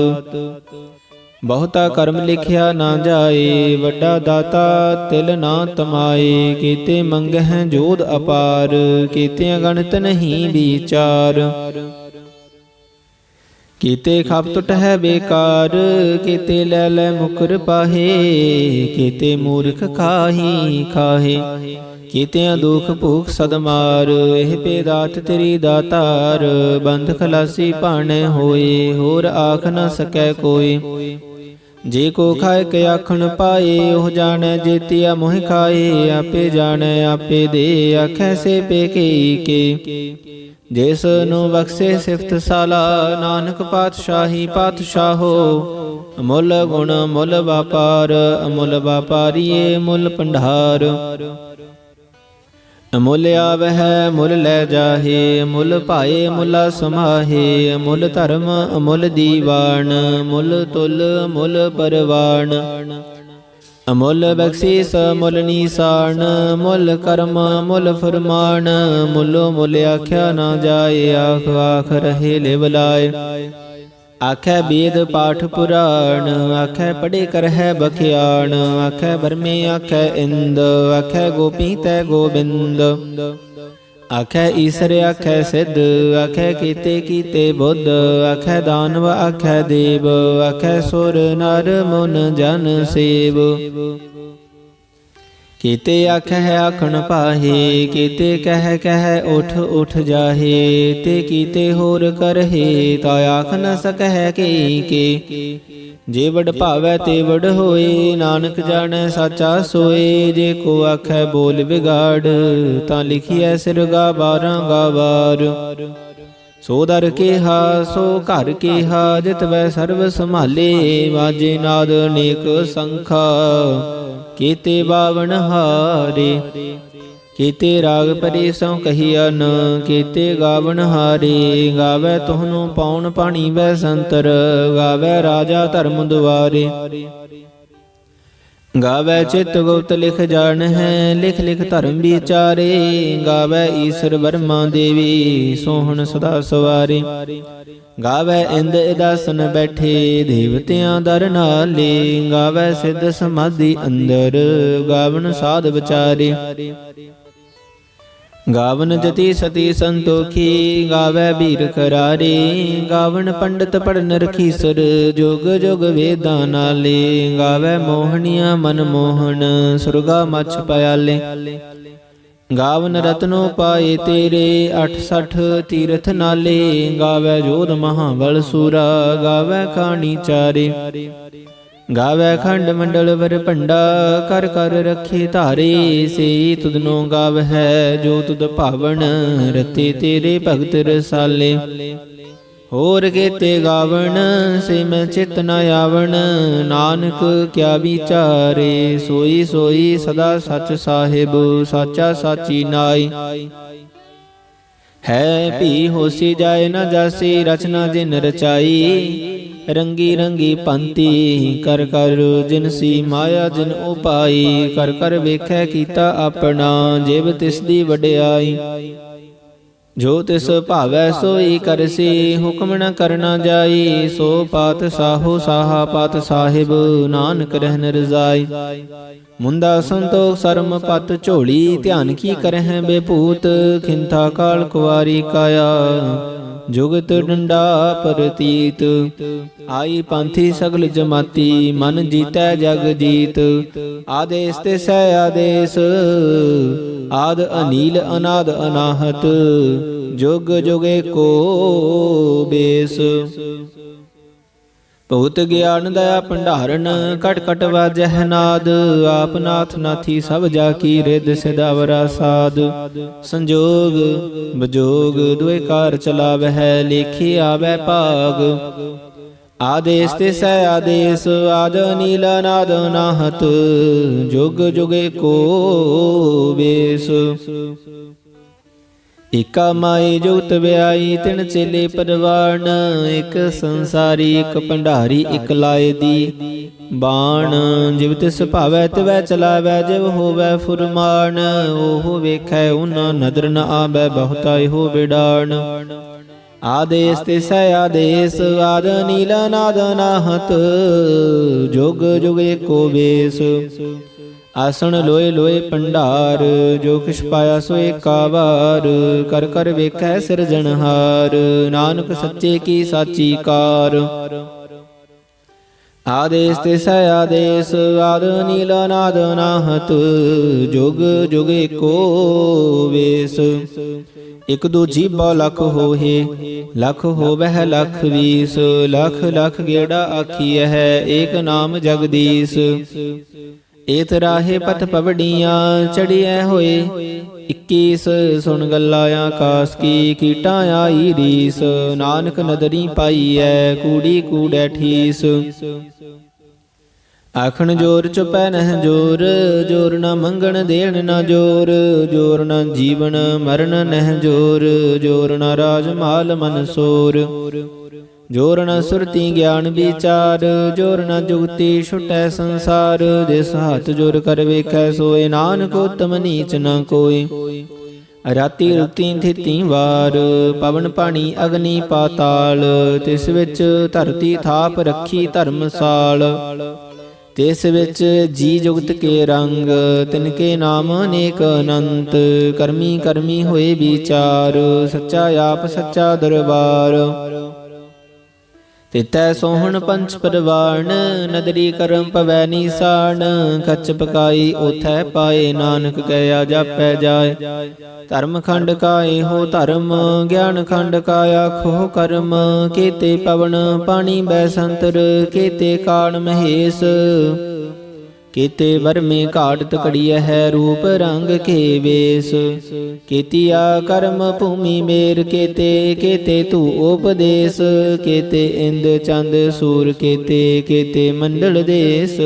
Speaker 1: ਬਹੁਤਾ ਕਰਮ ਲਿਖਿਆ ਨਾ ਜਾਏ, ਵੱਡਾ ਦਾਤਾ ਤਿਲ ਨਾ ਤਮਾਏ। ਕੀਤੇ ਮੰਗਹਿ ਜੋਧ ਅਪਾਰ, ਕੀਤੇ ਅਗਣਿਤ ਨਹੀਂ ਵਿਚਾਰ। ਕੀਤੇ ਖਪ ਟੁਟਹਿ ਬੇਕਾਰ, ਕੀਤੇ ਲੈ ਲੈ ਮੁਕਰ ਪਾਹੇ। ਕੀਤੇ ਮੂਰਖ ਖਾਹੀ ਖਾਹੇ, ਕੀਤਿਆਂ ਦੁਖ ਭੂਖ ਸਦਮਾਰ। ਇਹ ਪੇਦਾਤ ਤੇਰੀ ਦਾਤਾਰ, ਬੰਧ ਖਲਾਸੀ ਭਾਣੈ ਹੋਏ। ਹੋਰ ਆਖ ਨ ਸਕੈ ਕੋਈ, ਜੇ ਕੋ ਖਾਇ ਕੇ ਆਖਣ ਪਾਏ, ਉਹ ਜਾਣੈ ਜੇਤੀਆ ਮੋਹਿ ਖਾਏ। ਆਪੇ ਜਾਣੈ ਆਪੇ ਦੇ, ਆਖੈ ਸੇ ਪੇ ਕੇ। ਜਿਸ ਨੂੰ ਬਖਸ਼ੇ ਸਿਫਤ ਸਾਲਾ, ਨਾਨਕ ਪਾਤਸ਼ਾਹੀ ਪਾਤਸ਼ਾਹੋ। ਅਮੁੱਲ ਗੁਣ ਮੁੱਲ ਵਾਪਾਰ, ਅਮੁੱਲ ਵਾਪਾਰੀਏ ਮੁੱਲ ਭੰਡਾਰ। ਅਮੁੱਲ ਆਵਹਿ ਮੁੱਲ ਲੈ ਜਾਹੇ, ਮੁੱਲ ਭਾਏ ਮੁੱਲਾ ਸਮਾਹੇ। ਅਮੁੱਲ ਧਰਮ ਅਮੁੱਲ ਦੀਵਾਨ, ਮੁੱਲ ਤੁਲ ਮੁੱਲ ਪਰਵਾਨ। ਅਮੁੱਲ ਬਖਸ਼ੀਸ ਮੁੱਲ ਨੀਸਾਨ, ਮੁੱਲ ਕਰਮ ਮੁੱਲ ਫਰਮਾਨ। ਮੁੱਲੋ ਮੁੱਲ ਆਖਿਆ ਨਾ ਜਾਏ, ਆਖ ਆਖ ਰਹੇ ਲਿਵ ਲਾਏ। ਆਖੈ ਬੇਦ ਪਾਠ ਪੁਰਾਣ, ਆਖੈ ਪੜੇ ਕਰਹਿ ਬਖਿਆਣ। ਆਖੈ ਬਰਮੇ ਆਖੈ ਇੰਦ, ਆਖੈ ਗੋਪੀ ਤੈ ਗੋਬਿੰਦ। ਆਖੈ ਈਸਰ ਆਖੈ ਸਿੱਧ, ਆਖੈ ਕੀਤੇ ਕੀਤੇ ਬੁੱਧ। ਆਖੈ ਦਾਨਵ ਆਖੈ ਦੇਵ, ਆਖੈ ਸੁਰ ਨਰ ਮੁਨ ਜਨ ਸੇਵ। ਕੀਤੇ ਆਖੈ ਆਖਣ ਪਾਹੇ, ਕੀਤੇ ਕਹਿ ਕਹਿ ਉਠ ਉਠ ਜਾਹੇ। ਤੇ ਕੀਤੇ ਹੋਰ ਕਰਹੇ, ਤਾ ਆਖ ਨ ਸਕਹਿ ਕੇ। ਜੇ ਵਡ ਭਾਵੈ ਤੇ ਵਡ ਹੋਏ, ਨਾਨਕ ਜਾਣੈ ਸਾਚਾ ਸੋਏ। ਜੇ ਕੋ ਆਖੈ ਬੋਲ ਵਿਗਾੜ, ਤਾਂ ਲਿਖੀਐ ਸਿਰਗਾ 12 ਗਾਵਾਰ। ਸੋ ਦਰ ਕੇਹਾ ਸੋ ਘਰ ਕੇਹਾ, ਜਿਤਵੈ ਸਰਬ ਸੰਭਾਲੇ। ਵਾਜੇ ਨਾਦ ਅਨੇਕ ਸੰਖਾ, ਕੀਤੇ 52 ਹਾਰੇ। ਕੀਤੇ ਰਾਗ ਪਰੇ ਸੋ ਕਹੀਅਨ, ਕੀਤੇ ਗਾਵਨ ਹਾਰੇ। ਗਾਵੈ ਤੁਹਨੂੰ ਪੌਣ ਪਾਣੀ ਵੈ ਸੰਤਰ, ਗਾਵੈ ਰਾਜਾ ਧਰਮ ਦੁਆਰੇ। ਗਾਵੈ ਚਿਤ ਗੁਪਤ ਲਿਖ ਜਾਣ ਹੈ, ਲਿਖ ਲਿਖ ਧਰਮ ਵਿਚਾਰੇ। ਗਾਵੈ ਈਸਰ ਬਰਮਾ ਦੇਵੀ, ਸੋਹਣ ਸਦਾ ਸਵਾਰੇ। ਗਾਵੈ ਇੰਦ ਇਦਾਸਨ ਬੈਠੇ, ਦੇਵਤਿਆਂ ਦਰ ਨਾਲੇ। ਗਾਵੈ ਸਿੱਧ ਸਮਾਧੀ ਅੰਦਰ, ਗਾਵਨ ਸਾਧ ਵਿਚਾਰੇ। ਗਾਵਨ ਜਤੀ ਸਤੀ ਸੰਤੋਖੀ, ਗਾਵੈ ਬੀਰ ਕਰਾਰੇ। ਗਾਵਨ ਪੰਡਤ ਪੜਨ ਰਖੀਸਰ, ਜੁਗ ਜੁਗ ਵੇਦਾਂ ਨਾਲੇ। ਗਾਵੈ ਮੋਹਣੀਆਂ ਮਨ ਮੋਹਨ, ਸੁਰਗਾ ਮਛ ਪਿਆਲੇ। ਗਾਵਨ ਰਤਨੋ ਪਾਏ ਤੇਰੇ, 68 ਤੀਰਥ ਨਾਲੇ। ਗਾਵੈ ਜੋਧ ਮਹਾਬਲ ਸੂਰਾ, ਗਾਵੈ ਖਾਣੀ ਚਾਰੇ। ਗਾਵੈ ਖੰਡ ਮੰਡਲ ਵਰ ਭੰਡਾ, ਕਰ ਕਰ ਰੱਖੇ ਧਾਰੇ। ਸੇ ਤੁਧਨੋ ਗਾਵਹਿ ਜੋ ਤੁਧ ਭਾਵਨ, ਰਤੇ ਤੇਰੇ ਭਗਤ ਰਸਾਲੇ। ਹੋਰ ਕੇਤੇ ਗਾਵਣ, ਸੇ ਮੈਂ ਚਿਤ ਨ ਆਵਣ। ਨਾਨਕ ਕਿਆ ਵਿਚਾਰੇ, ਸੋਈ ਸੋਈ ਸਦਾ ਸਚ ਸਾਹਿਬ। ਸਾਚਾ ਸਾਚੀ ਨਾਈ, ਹੈ ਭੀ ਹੋਸੀ ਜਾਏ ਨ ਜਾਸੀ। ਰਚਨਾ ਜਿਨ ਰਚਾਈ, ਰੰਗੀ ਰੰਗੀ ਪੰਤੀ। ਕਰ ਕਰ ਜਿਨਸੀ ਮਾਇਆ ਜਿਨ ਉਪਾਈ। ਕਰ ਕਰ ਵੇਖੈ ਕੀਤਾ ਆਪਣਾ, ਜਿਵ ਤਿਸ ਦੀ ਵਡਿਆਈ। ਜੋ ਤਿਸ ਭਾਵੈ ਸੋਈ ਕਰਸੀ, ਹੁਕਮ ਨ ਕਰਨਾ ਜਾਈ। ਸੋ ਪਾਤ ਸਾਹੋ ਸਾਹਾ ਪਾਤ ਸਾਹਿਬ, ਨਾਨਕ ਰਹਿਨ ਰਜ਼ਾਈ। ਮੁੰਦਾ ਸੰਤੋਖ ਸਰਮ ਪਤ ਝੋਲੀ, ਧਿਆਨ ਕੀ ਕਰਹਿ ਬੇਭੂਤ। ਖਿੰਥਾ ਕਾਲ ਕੁਵਾਰੀ ਕਾਇਆ, ਜੁਗਤ ਡੰਡਾ ਪ੍ਰਤੀਤ। ਆਈ ਪੰਥੀ ਸਗਲ ਜਮਾਤੀ, ਮਨ ਜੀਤੈ ਜਗ ਜੀਤ। ਆਦੇਸ ਤਿਸੈ ਆਦੇਸ, ਆਦ ਅਨੀਲ ਅਨਾਦ ਅਨਾਹਤ। ਜੁਗ ਜੁਗੇ ਕੋ ਬੇਸ। ਭੂਤ ਗਿਆਨ ਦਇਆ ਭੰਡਾਰਨ, ਕਟ ਕਟ ਵਾਜਹਿ ਨਾਦ। ਆਪ ਨਾਥ ਨਾਥੀ ਸਭ ਜਾ ਕੀ ਰਿਦ, ਸਿਦਾਵਰਾ ਸਾਧ। ਸੰਜੋਗ ਬਜੋਗ ਦੁਇ ਕਾਰ ਚਲਾਵਹਿ, ਲੇਖੀ ਆਵੈ ਭਾਗ। ਆਦੇਸ ਤਿਸੈ ਆਦੇਸ, ਆਦ ਅਨੀਲ ਅਨਾਦ ਅਨਾਹਤ। ਜੁਗ ਜੁਗੇ ਕੋ ਬੇਸ। ਏਕਾ ਮਾਈ ਜੁਗਤ ਵਿਆਈ, ਤਿਨ ਚੇਲੇ ਪਰਵਾਨ। ਇਕ ਸੰਸਾਰੀ ਇਕ ਭੰਡਾਰੀ, ਇਕ ਲਾਏ ਦੀ ਬਾਣ। ਜਿਵ ਤਿਸ ਭਾਵੈ ਤਿਵੈ ਚਲਾਵੈ, ਜਿਵ ਹੋਵੈ ਫੁਰਮਾਨ। ਉਹ ਵੇਖੈ ਉਹਨਾਂ ਨਦਰ ਨ ਆਵੈ, ਬਹੁਤਾ ਇਹੋ ਵਿਡਾਣ। ਆਦੇਸ ਤਿਸੈ ਆਦੇਸ, ਆਦ ਅਨੀਲ ਅਨਾਦ ਅਨਾਹਤ। ਜੁਗ ਜੁਗ ਏਕੋ ਬੇਸ। ਆਸਣ ਲੋਏ ਲੋਏ ਭੰਡਾਰ, ਜੋ ਕਿਛ ਪਾਇਆ ਸੋ ਏਕਾ ਵਾਰ। ਕਰ ਕਰ ਵੇਖੈ ਸਿਰਜਣਹਾਰ, ਨਾਨਕ ਸੱਚੇ ਕੀ ਸਾਚੀ ਕਾਰ। ਆਦੇਸ ਤਿਸੈ ਆਦੇਸ, ਆਦ ਅਨੀਲ ਅਨਾਦ ਅਨਾਹਤ। ਜੁਗ ਜੁਗ ਏਕੋ ਵੇਸ। ਇਕ ਦੂਜੀ ਬਾ ਲਖ ਹੋਹੇ, ਲਖ ਹੋਵਹਿ ਲਖ ਵੀਸ, ਲਖ ਲਖ ਗੇੜਾ ਆਖੀਐ ਹੈ, ਏਕ ਨਾਮ ਜਗਦੀਸ਼। ਏਤ ਰਾਹੇ ਪਤ ਪਵੜੀਆਂ, ਚੜੀਐ ਹੋਏ 21, ਸੁਣ ਗੱਲਾ ਆਕਾਸ ਕੀ, ਕੀਟਾਂ ਆਈ ਰੀਸ। ਨਾਨਕ ਨਦਰੀ ਪਾਈਐ, ਕੂੜੀ ਕੂੜੈ ਠੀਸ। ਆਖਣ ਜੋਰ ਚੁਪੈ ਨਹਿ ਜੋਰ, ਜੋਰ ਨਾ ਮੰਗਣ ਦੇਣ ਨਾ ਜੋਰ, ਜੋਰ ਨਾ ਜੀਵਨ ਮਰਨ ਨਹਿ ਜੋਰ, ਜੋਰ ਨਾ ਰਾਜ ਮਾਲ ਮਨਸੂਰ, ਜੋਰ ਨ ਸੁਰਤੀ ਗਿਆਨ ਵਿਚਾਰ, ਜੋਰ ਨ ਜੁਗਤੀ ਛੁਟੈ ਸੰਸਾਰ। ਜਿਸ ਹੱਥ ਜੋਰ ਕਰ ਵੇਖੈ ਸੋਏ, ਨਾਨਕ ਉਤਮ ਨੀਚ ਨ ਕੋਇ। ਰਾਤੀ ਰੁਤੀ ਥਿਤੀ ਵਾਰ, ਪਵਨ ਪਾਣੀ ਅਗਨੀ ਪਾਤਾਲ, ਤਿਸ ਵਿੱਚ ਧਰਤੀ ਥਾਪ ਰੱਖੀ ਧਰਮਸਾਲ। ਤਿਸ ਵਿੱਚ ਜੀ ਜੁਗਤ ਕੇ ਰੰਗ, ਤਿਨ ਕੇ ਨਾਮ ਅਨੇਕ ਅਨੰਤ। ਕਰਮੀ ਕਰਮੀ ਹੋਏ ਵਿਚਾਰ, ਸੱਚਾ ਆਪ ਸੱਚਾ ਦਰਬਾਰ। ਤਿਤੈ ਸੋਹਣ ਪੰਚ ਪਰਵਾਣ, ਨਦਰੀ ਕਰਮ ਪਵੈ ਨੀਸਾਨ। ਕੱਚ ਪਕਾਈ ਓਥੈ ਪਾਏ, ਨਾਨਕ ਕਹਿਆ ਜਾਪੈ ਜਾਏ। ਧਰਮ ਖੰਡ ਕਾ ਇਹੋ ਧਰਮ, ਗਿਆਨ ਖੰਡ ਕਾ ਆਖੋ ਕਰਮ। ਕੇਤੇ ਪਵਨ ਪਾਣੀ ਬੈ ਸੰਤਰ, ਕੇਤੇ ਕਾਣ ਮਹੇਸ਼। ਕੇਤੇ ਵਰਮੇ ਘਾਟ ਘੜੀਐ ਹੈ, ਰੂਪ ਰੰਗ ਕੇ ਵੇਸ। ਕੇਤੀਆ ਕਰਮ ਭੂਮੀ ਮੇਰ, ਕੇਤੇ ਕੇਤੇ ਤੂ ਉਪਦੇਸ। ਕੇਤੇ ਇੰਦ ਚੰਦ ਸੂਰ, ਕੇਤੇ ਕੇਤੇ ਮੰਡਲ ਦੇਸ।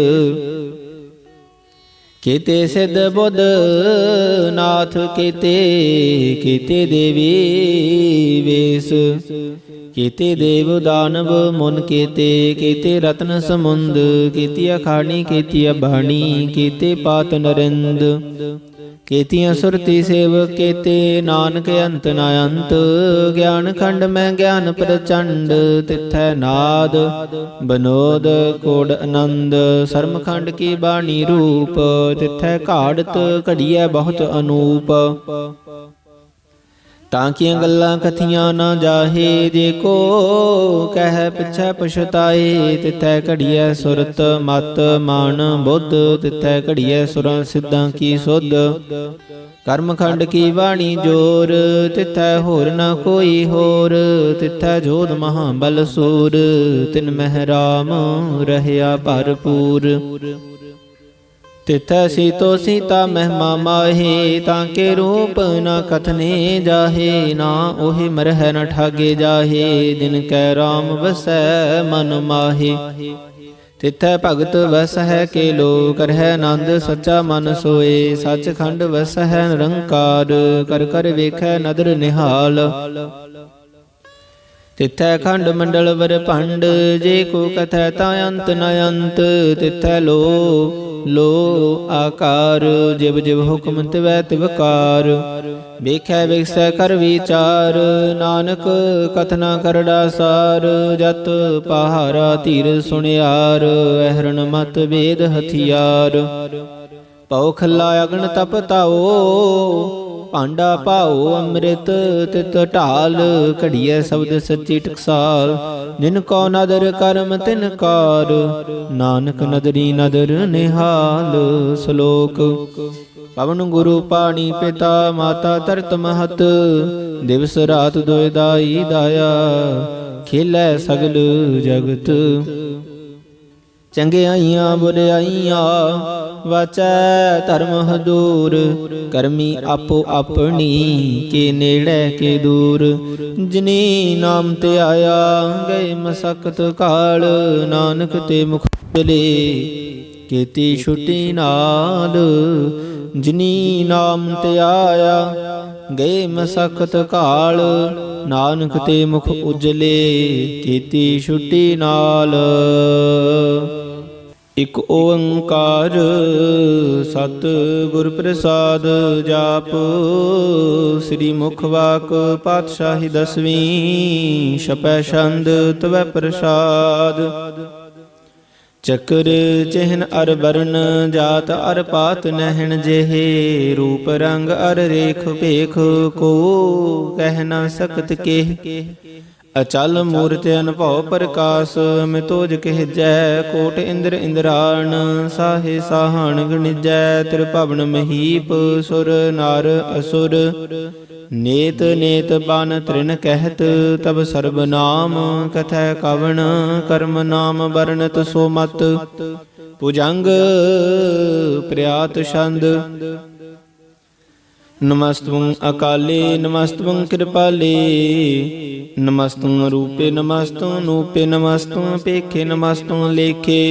Speaker 1: ਕੇਤੇ ਸਿੱਧ ਬੁੱਧ ਨਾਥ, ਕੇਤੇ ਕੇਤੇ ਦੇਵੀ ਵੇਸ। ਕੇਤੇ ਦੇਵ ਦਾਨਵ ਮੁਨ, ਕੇਤੇ ਕੇਤੇ ਰਤਨ ਸਮੁੰਦ। ਕੇਤੀ ਅਖਾਣੀ ਕੇਤੀ ਅਬਾਣੀ, ਕੇਤੇ ਪਾਤ ਨਰਿੰਦ। ਕੇਤੀਆਂ ਸੁਰਤੀ ਸੇਵ, ਕੇਤੇ ਨਾਨਕ ਅੰਤ ਨ ਅੰਤ। ਗਿਆਨ ਖੰਡ ਮੈਂ ਗਿਆਨ ਪ੍ਰਚੰਡ, ਤਿਥੈ ਨਾਦ ਬਨੋਦ ਕੋੜ ਆਨੰਦ। ਸਰਮ ਖੰਡ ਕੀ ਬਾਣੀ ਰੂਪ, ਤਿਥੈ ਘਾੜਤ ਘੜੀਐ ਬਹੁਤ ਅਨੂਪ। ਤਾਂ ਕੀਆਂ ਗੱਲਾਂ ਕਥੀਆਂ ਨਾ ਜਾਹੇ, ਜੇ ਕੋ ਕਹਿ ਪਿਛੈ ਪਛਤਾਏ। ਤਿਥੈ ਘੜੀਐ ਸੁਰਤ ਮਤ ਮਾਨ ਬੁੱਧ, ਤਿਥੈ ਘੜੀਐ ਸੁਰਾਂ ਸਿੱਧਾਂ ਕੀ ਸੁਧ। ਕਰਮ ਖੰਡ ਕੀ ਬਾਣੀ ਜੋਰ, ਤਿਥੈ ਹੋਰ ਨ ਕੋਈ ਹੋਰ। ਤਿਥੈ ਜੋਧ ਮਹਾਬਲ ਸੂਰ, ਤਿਨ ਮਹਿ ਰਾਮ ਰਹਿਆ ਭਰਪੂਰ। ਤਿਥੈ ਸੀਤੋ ਸੀਤਾ ਮਹਿਮਾ ਮਾਹੇ, ਤਾਂ ਕੇ ਰੂਪ ਨ ਕਥਨੇ ਜਾਹੇ। ਨਾ ਉਹੇ ਮਰਹਿ ਨ ਠਾਗੇ ਜਾਹੇ, ਦਿਨ ਕੈ ਰਾਮ ਵਸੈ ਮਨ ਮਾਹੇ। ਤਿਥੈ ਭਗਤ ਵਸਹਿ ਕੇ ਲੋ, ਕਰਹਿ ਆਨੰਦ ਸੱਚਾ ਮਨ ਸੋਏ। ਸੱਚਖੰਡ ਵਸਹਿ ਨਿਰੰਕਾਰ, ਕਰ ਕਰ ਵੇਖੈ ਨਦਰ ਨਿਹਾਲ। ਤਿਥੈ ਖੰਡ ਮੰਡਲ ਵਰ ਭੰਡ, ਜੇ ਕੋ ਕਥੈ ਤਾਂ ਅੰਤ ਨ ਅੰਤ। ਤਿਥੈ ਲੋ ਲੋ ਆਕਾਰ, ਜਿਵ ਜਿਵ ਹੁਕਮ ਤਿਵੈ ਤਿਵਕਾਰ। ਵੇਖੈ ਵਿਗਸੈ ਕਰ ਵਿਚਾਰ, ਨਾਨਕ ਕਥਨਾ ਕਰੜਾ ਸਾਰ। ਜਤ ਪਹਾਰਾ ਧੀਰ ਸੁਣਿਆਰ, ਅਹਰਣ ਮਤ ਵੇਦ ਹਥਿਆਰ। ਪਉ ਖੱਲਾ ਅਗਨ ਤਪ ਤਾਓ, ਭਾਂਡਾ ਪਾਓ ਅੰਮ੍ਰਿਤ ਤਿਤ ਢਾਲ। ਘੜੀਐ ਸ਼ਬਦ ਸੱਚੀ ਟਕਸਾਲ, ਜਿਨ ਕੋ ਨਦਰ ਕਰਮ ਤਿਨ ਕਾਰ। ਨਾਨਕ ਨਦਰੀ ਨਦਰ ਨਿਹਾਲ। ਸ਼ਲੋਕ। ਪਵਨ ਗੁਰੂ ਪਾਣੀ ਪਿਤਾ, ਮਾਤਾ ਧਰਤ ਮਹਤ। ਦਿਵਸ ਰਾਤ ਦੁਇ ਦਾਈ ਦਾਇਆ, ਖੇਲੈ ਸਗਲ ਜਗਤ। ਚੰਗਿਆਈਆਂ ਬੁਰਿਆਈਆਂ, ਵਾਚੈ ਧਰਮ ਹਦੂਰ। ਕਰਮੀ ਆਪੋ ਆਪਣੀ, ਕੇ ਨੇੜੇ ਕੇ ਦੂਰ। ਜਿਨੀ ਨਾਮ ਤੇ ਆਇਆ, ਗਏ ਮਸਕਤ ਕਾਲ। ਨਾਨਕ ਤੇ ਮੁਖ ਉਜਲੇ, ਕੀਤੀ ਛੁਟੀ ਨਾਲ। ਜਿਨੀ ਨਾਮ ਤੇ ਆਇਆ, ਗਏ ਮਸਕਤ ਕਾਲ। ਨਾਨਕ ਤੇ ਮੁਖ ਉਜਲੇ, ਕੀਤੀ ਛੁਟੀ ਨਾਲ। ਇਕ ਓੰਕਾਰ ਸਤਿਗੁਰ ਪ੍ਰਸਾਦ ਜਾਪ। ਸ੍ਰੀ ਮੁਖ ਵਾਕ ਪਾਤਸ਼ਾਹੀ ਦਸਵੀਂ, ਛਪੈ ਛੰਦ ਤਵੈ ਪ੍ਰਸਾਦ। ਚੱਕਰ ਚਿਹਨ ਅਰ ਵਰਨ, ਜਾਤ ਅਰ ਪਾਤ ਨਹਿਣ ਜਿਹੇ। ਰੂਪ ਰੰਗ ਅਰ ਰੇਖ ਭੇਖ, ਕੋ ਕਹਿ ਨਾ ਸਕਤ ਕੇਹ। ਅਚਲ ਮੂਰਤਿ ਅਨਭਉ ਪ੍ਰਕਾਸ਼, ਮਿਤੋਜ ਕਹਿਜੈ ਕੋਟ ਇੰਦਰ ਇੰਦਰਾਣ। ਸਾਹੇ ਸਾਹਣ ਗਣਿਜੈ, ਤਿਰਭਵਨ ਮਹੀਪ। ਸੁਰ ਨਰ ਅਸੁਰ नेत नेत बान तृण कहत तब सर्ब नाम कथै कवण कर्म नाम वर्णत सो मत भुजंग प्रयात छंद नमस्तुं अकाले नमस्तुं कृपाले नमस्तुं रूपे नमस्तुं नूपे नमस्तुं पेखे नमस्तुं लेखे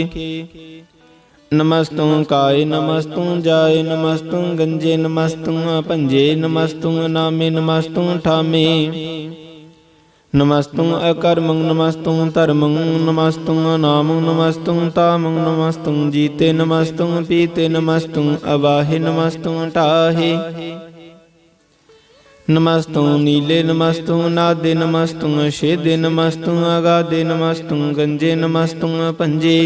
Speaker 1: नमस्तुं काय नमस्तुं जाय नमस्तुं गंजे नमस्तुं पंजे नमस्तुं नामे नमस्तुं ठामे नमस्तुं अकर्मं नमस्तुं धर्मं नमस्तुं नामं नमस्तुं तामं नमस्तुं जीते नमस्तुं पीते नमस्तुं अवाहे नमस्तुं टाहे नमस्तुं नीले नमस्तुं नादे नमस्तुं शेदे नमस्तुं अगाधे नमस्तुं गंजे नमस्तुं पंजे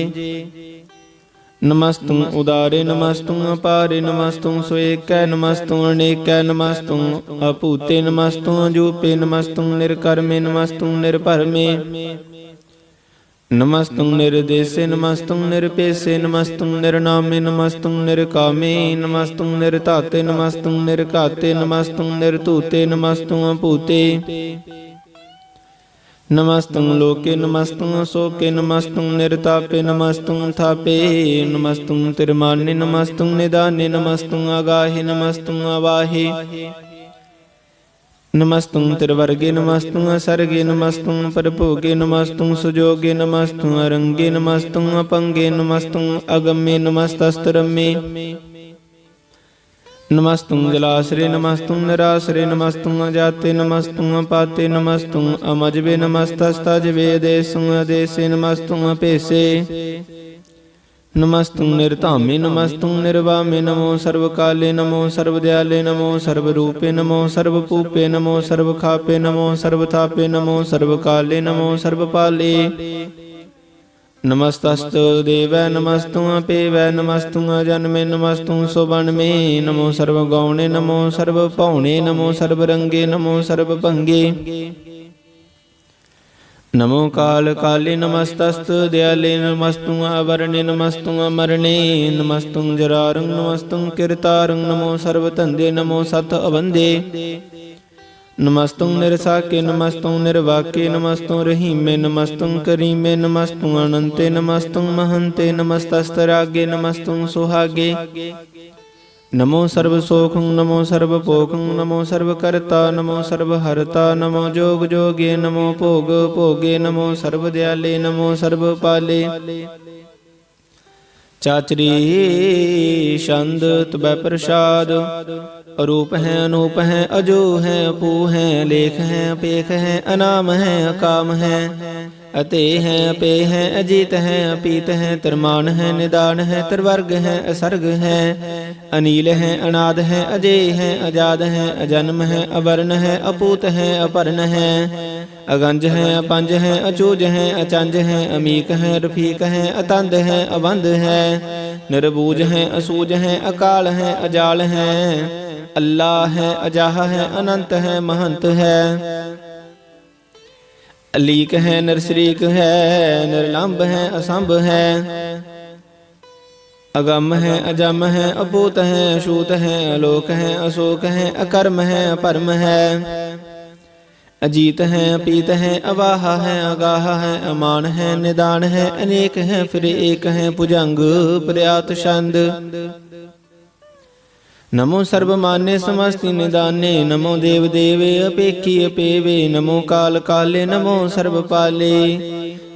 Speaker 1: नमस्तुं उदारे नमस्तुं अपारे नमस्तुं स्वेकै नमस्तुं अनेकै नमस्तुं अपूते नमस्तुं अजूपे नमस्तुं निर्कर्मे नमस्तुं निर्भरमे नमस्तुं निर्देशे नमस्तुं निरपेशे नमस्तुं निर्नामे नमस्तुं निर्कामे नमस्तुं निर्धाते नमस्तुं निर्घाते नमस्तुं निर्धूते नमस्तुं अपूते नमस्तुं लोके नमस्तुं शोके नमस्तुं निर्तापे नमस्तुं थापे नमस्तुं तिरमाने नमस्तुं निदाने नमस्तुं अगाहे नमस्तुं अवाहे नमस्तुं त्रिवर्गे नमस्तुं असर्गे नमस्तुं परभोगे नमस्तुं सुजोगे नमस्तुं अरंगे नमस्तुं अपंगे नमस्तुं अगम्ये नमस्तस्त्रम्ये नमस्तुं जलाश्रे नमस्तुं निराश्रे नमस्तुं अजाते नमस्तुं अपाते नमस्तुं अमजबे नमस्तस्तजबे देशुं अदेशे नमस्तुं अपेशे नमस्तुं निर्धामे नमस्तुं निर्वामे नमो सर्वकाले नमो सर्वदयाले नमो सर्वरूपे नमो सर्वपूपे नमो सर्वखापे नमो सर्वथापे नमो सर्वकाले नमो सर्वपाले नमस्तस्तु देवै नमस्तुं अपेवै नमस्तुं अजन्मे नमस्तुं सुवनमे नमो सर्वगौणे नमो सर्वपौणे नमो सर्वरंगे नमो सर्वभंगे नमो काल काले नमस्तस्तु दयाले नमस्तुं अवर्णे नमस्तुं अमरणे नमस्तुं जरारं नमस्तुं कीर्तारं नमो सर्वतंदे नमो सत अवंदे नमस्तुं निरसाके नमस्तुं निर्वाके नमस्तुं रहीमे नमस्तुं करीमे नमस्तुं अनंते नमस्तुं महंते नमस्तस्तरागे नमस्तुं सुहागे नमो सर्वसोखं नमो सर्वपोखं नमो सर्वकर्ता नमो सर्वहर्ता नमो जोग जोगे नमो भोग भोगे नमो सर्वदयाले नमो सर्वपाले चाचरी छंद तबै प्रसाद अरूप है अनूप है अजो है अपू है लेख है अपेख है अनाम है अकाम है अते है अपे है अजीत है अपीत है तिरमान है निदान है त्रिवर्ग है असर्ग है अनील है अनाद है अजय है अजाद है अजन्म है अवर्ण है अपूत है अपर्ण है अगंज है अपंज है अचूज है अचंज है अमीक है रफीक है अतंद है अबंध है निर्बूज है असूज है अकाल है अजाल है अल्लाह है अजाह है अनंत है महंत है अलीक है नरसरीक है निर्लंब है असंभ है अगम है अजम है अपूत है अछूत है अलोक है अशोक है अकर्म है अपरम है अजीत है अपीत है अवाह है अगाह है अमान है निदान है अनेक है फिर एक है भुजंग प्रयात छंद नमो सर्वमान्य समस्ति निदाने नमो देव देवे अपेखी अपेवे नमो काल काले नमो सर्वपाले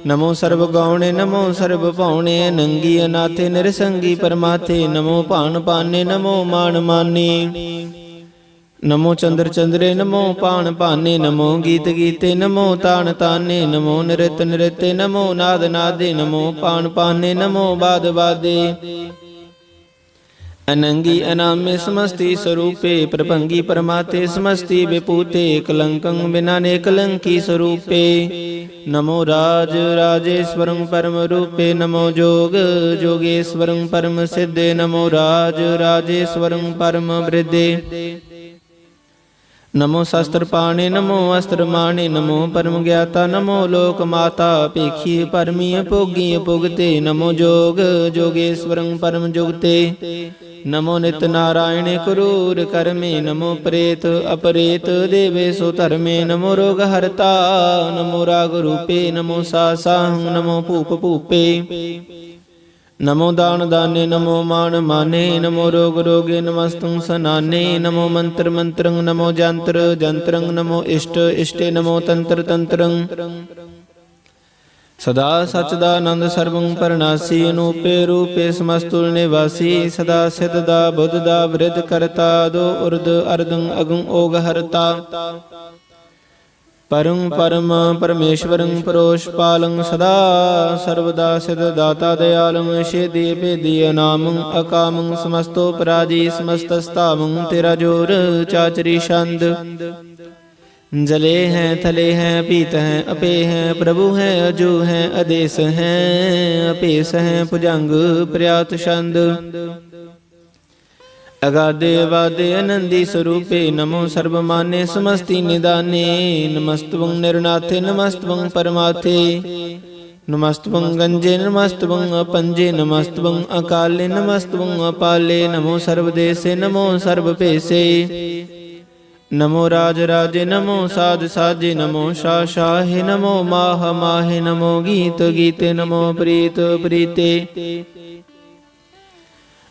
Speaker 1: नमो सर्वगौणे नमो सर्वपौणे नंगी अनाथे निरसंगी परमाथे नमो पान पाने नमो मान माने नमो चंद्र चंद्रे नमो पान पाने नमो गीत गीते नमो तान ताने नमो नृत्य नृत्य नमो नाद नादे नमो पान पाने नमो बाद बादे अनंगी अनामे समस्ति स्वरूपे प्रभंगी परमाते समस्ति विपूते कलंकं बिनाने कलंकी स्वरूपे नमो राज राजेश्वरं परम रूपे नमो जोग जोगेश्वरं परम सिद्धे नमो राज राजेश्वरं परम वृद्धे नमो शस्त्र पाणे नमो अस्त्र माणे नमो परम ज्ञाता नमो लोक माता पेखी परमी भोगी भुगते नमो जोग जोगेश्वरं परम जुगते नमो नित नारायण क्रूर कर्मे नमो प्रेत अपरेत देवे सो धर्मे नमो रोग हरता नमो राग रूपे नमो सासाहं नमो भूप भूपे नमो दान दाने नमो मान माने नमो रोग रोगे नमस्तुं सनाने नमो मंत्र मंत्रं नमो जंत्र जंत्रं नमो इष्ट इष्टे नमो तंत्र तंत्रं सदा सच्चिदानंद सर्वं परनासी अनूपे रूपे समस्तुल निवासी सदा सिद्धदा बुद्धदा वृद्ध करता दो उर्द अर्दं अगं ओग हरता परं परम परमेश्वरं परोषपालं सदा सर्वदा सिद्धदाता दयालं शेदि भेदीय नामं अकामं समस्तो पराजी समस्तस्तावं तेरा जोर चाचरी छंद जले हैं थले हैं पीत हैं अपे हैं प्रभु हैं अजू हैं अदेश हैं अपेस हैं भुजंग प्रयात छंद अगाधे वादे आनंदी स्वरूपे नमो सर्वमान्य समस्ति निदाने नमस्तवं निर्नाथे नमस्तवं परमाथे नमस्तवं गंजे नमस्तवं अपंजे नमस्तवं अकाले नमस्तवं अपाले नमो सर्वदेशे नमो सर्वपेशे नमो राज राजे नमो साध साजे नमो शाह शाहे नमो माह माहे नमो गीत गीते नमो प्रीत प्रीते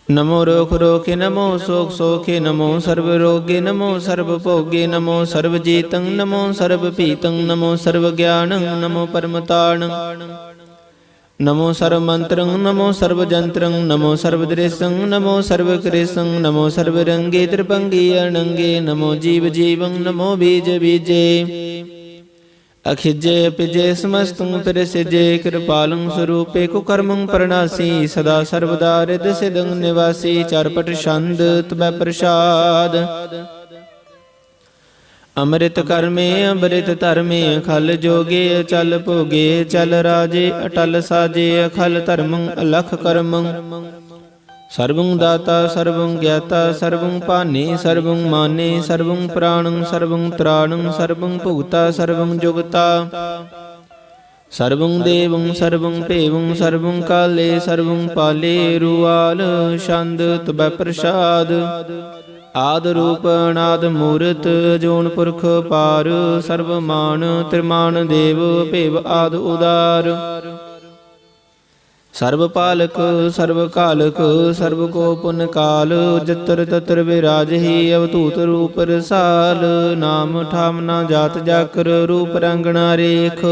Speaker 1: नमो रोख रोखे नमो शोक शोखे नमो सर्व रोगे नमो सर्व भोगे नमो सर्व जीतं नमो सर्व पीतं नमो सर्व ज्ञानं नमो परमताणं नमो सर्व मंत्रं नमो सर्व जंत्रं नमो सर्व दृश्यं नमो सर्व कृष्णं नमो सर्व रंगे त्रिभंगी अनंगे नमो जीव जीवं नमो बीज बीजे अखिजे पिजे समस्तं प्रसिजे कृपालं स्वरूपे कुकर्मं परनासी सदा सर्वदा हृदय सिद्धं निवासी चारपट छंद तबै प्रसाद अमृत कर्मे अमृत धर्मे अखल जोगे अचल भोगे चल राजे अटल साजे अखल धर्मं अलख कर्मं सर्वं दाता सर्वं ज्ञाता सर्वं पाने सर्वं माने सर्वं प्राणं सर्वं त्राणं सर्वं भूता सर्वं जुगता सर्वं देवं सर्वं पेवं सर्वं काले सर्वं पाले रुआल छंद तबै प्रसाद आद रूप अनाद मूरत जोन पुरख पार सर्वमान त्रिमान देव भेव आद उदार सर्वपालक सर्वकालक सर्व को पुन काल जत्र तत्र विराजहि अवधूत रूप रसाल नाम ठाम ना जात जाकर रूप रंगना रेख